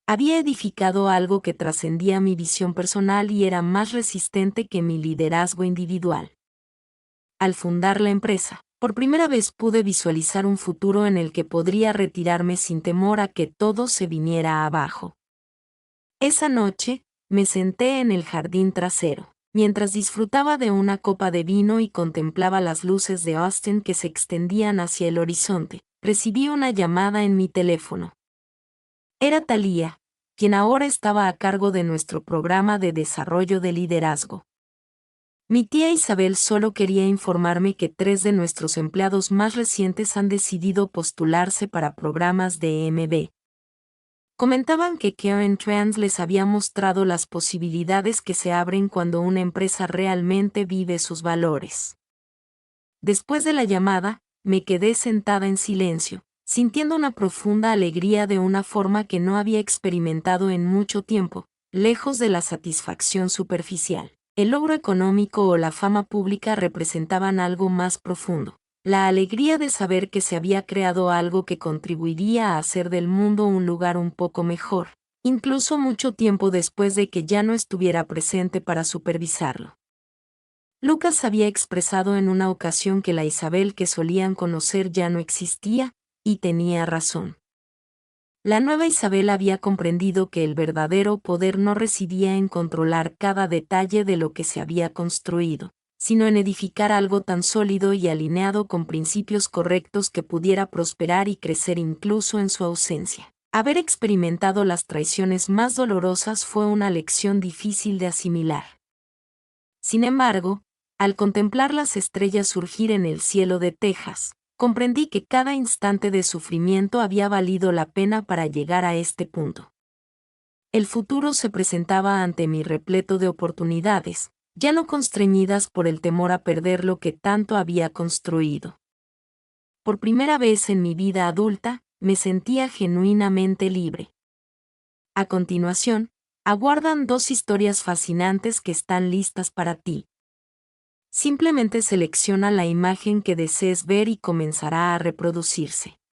Había edificado algo que trascendía mi visión personal y era más resistente que mi liderazgo individual. Al fundar la empresa, por primera vez pude visualizar un futuro en el que podría retirarme sin temor a que todo se viniera abajo. Esa noche, me senté en el jardín trasero, mientras disfrutaba de una copa de vino y contemplaba las luces de Austin que se extendían hacia el horizonte. Recibí una llamada en mi teléfono. Era Talia, quien ahora estaba a cargo de nuestro programa de desarrollo de liderazgo. Mi tía Isabel solo quería informarme que 3 de nuestros empleados más recientes han decidido postularse para programas de MB. Comentaban que Karen Trans les había mostrado las posibilidades que se abren cuando una empresa realmente vive sus valores. Después de la llamada, me quedé sentada en silencio, sintiendo una profunda alegría de una forma que no había experimentado en mucho tiempo, lejos de la satisfacción superficial. El logro económico o la fama pública representaban algo más profundo. La alegría de saber que se había creado algo que contribuiría a hacer del mundo un lugar un poco mejor, incluso mucho tiempo después de que ya no estuviera presente para supervisarlo. Lucas había expresado en una ocasión que la Isabel que solían conocer ya no existía, y tenía razón. La nueva Isabel había comprendido que el verdadero poder no residía en controlar cada detalle de lo que se había construido, sino en edificar algo tan sólido y alineado con principios correctos que pudiera prosperar y crecer incluso en su ausencia. Haber experimentado las traiciones más dolorosas fue una lección difícil de asimilar. Sin embargo, al contemplar las estrellas surgir en el cielo de Texas, comprendí que cada instante de sufrimiento había valido la pena para llegar a este punto. El futuro se presentaba ante mí repleto de oportunidades, ya no constreñidas por el temor a perder lo que tanto había construido. Por primera vez en mi vida adulta, me sentía genuinamente libre. A continuación, aguardan 2 historias fascinantes que están listas para ti. Simplemente selecciona la imagen que desees ver y comenzará a reproducirse.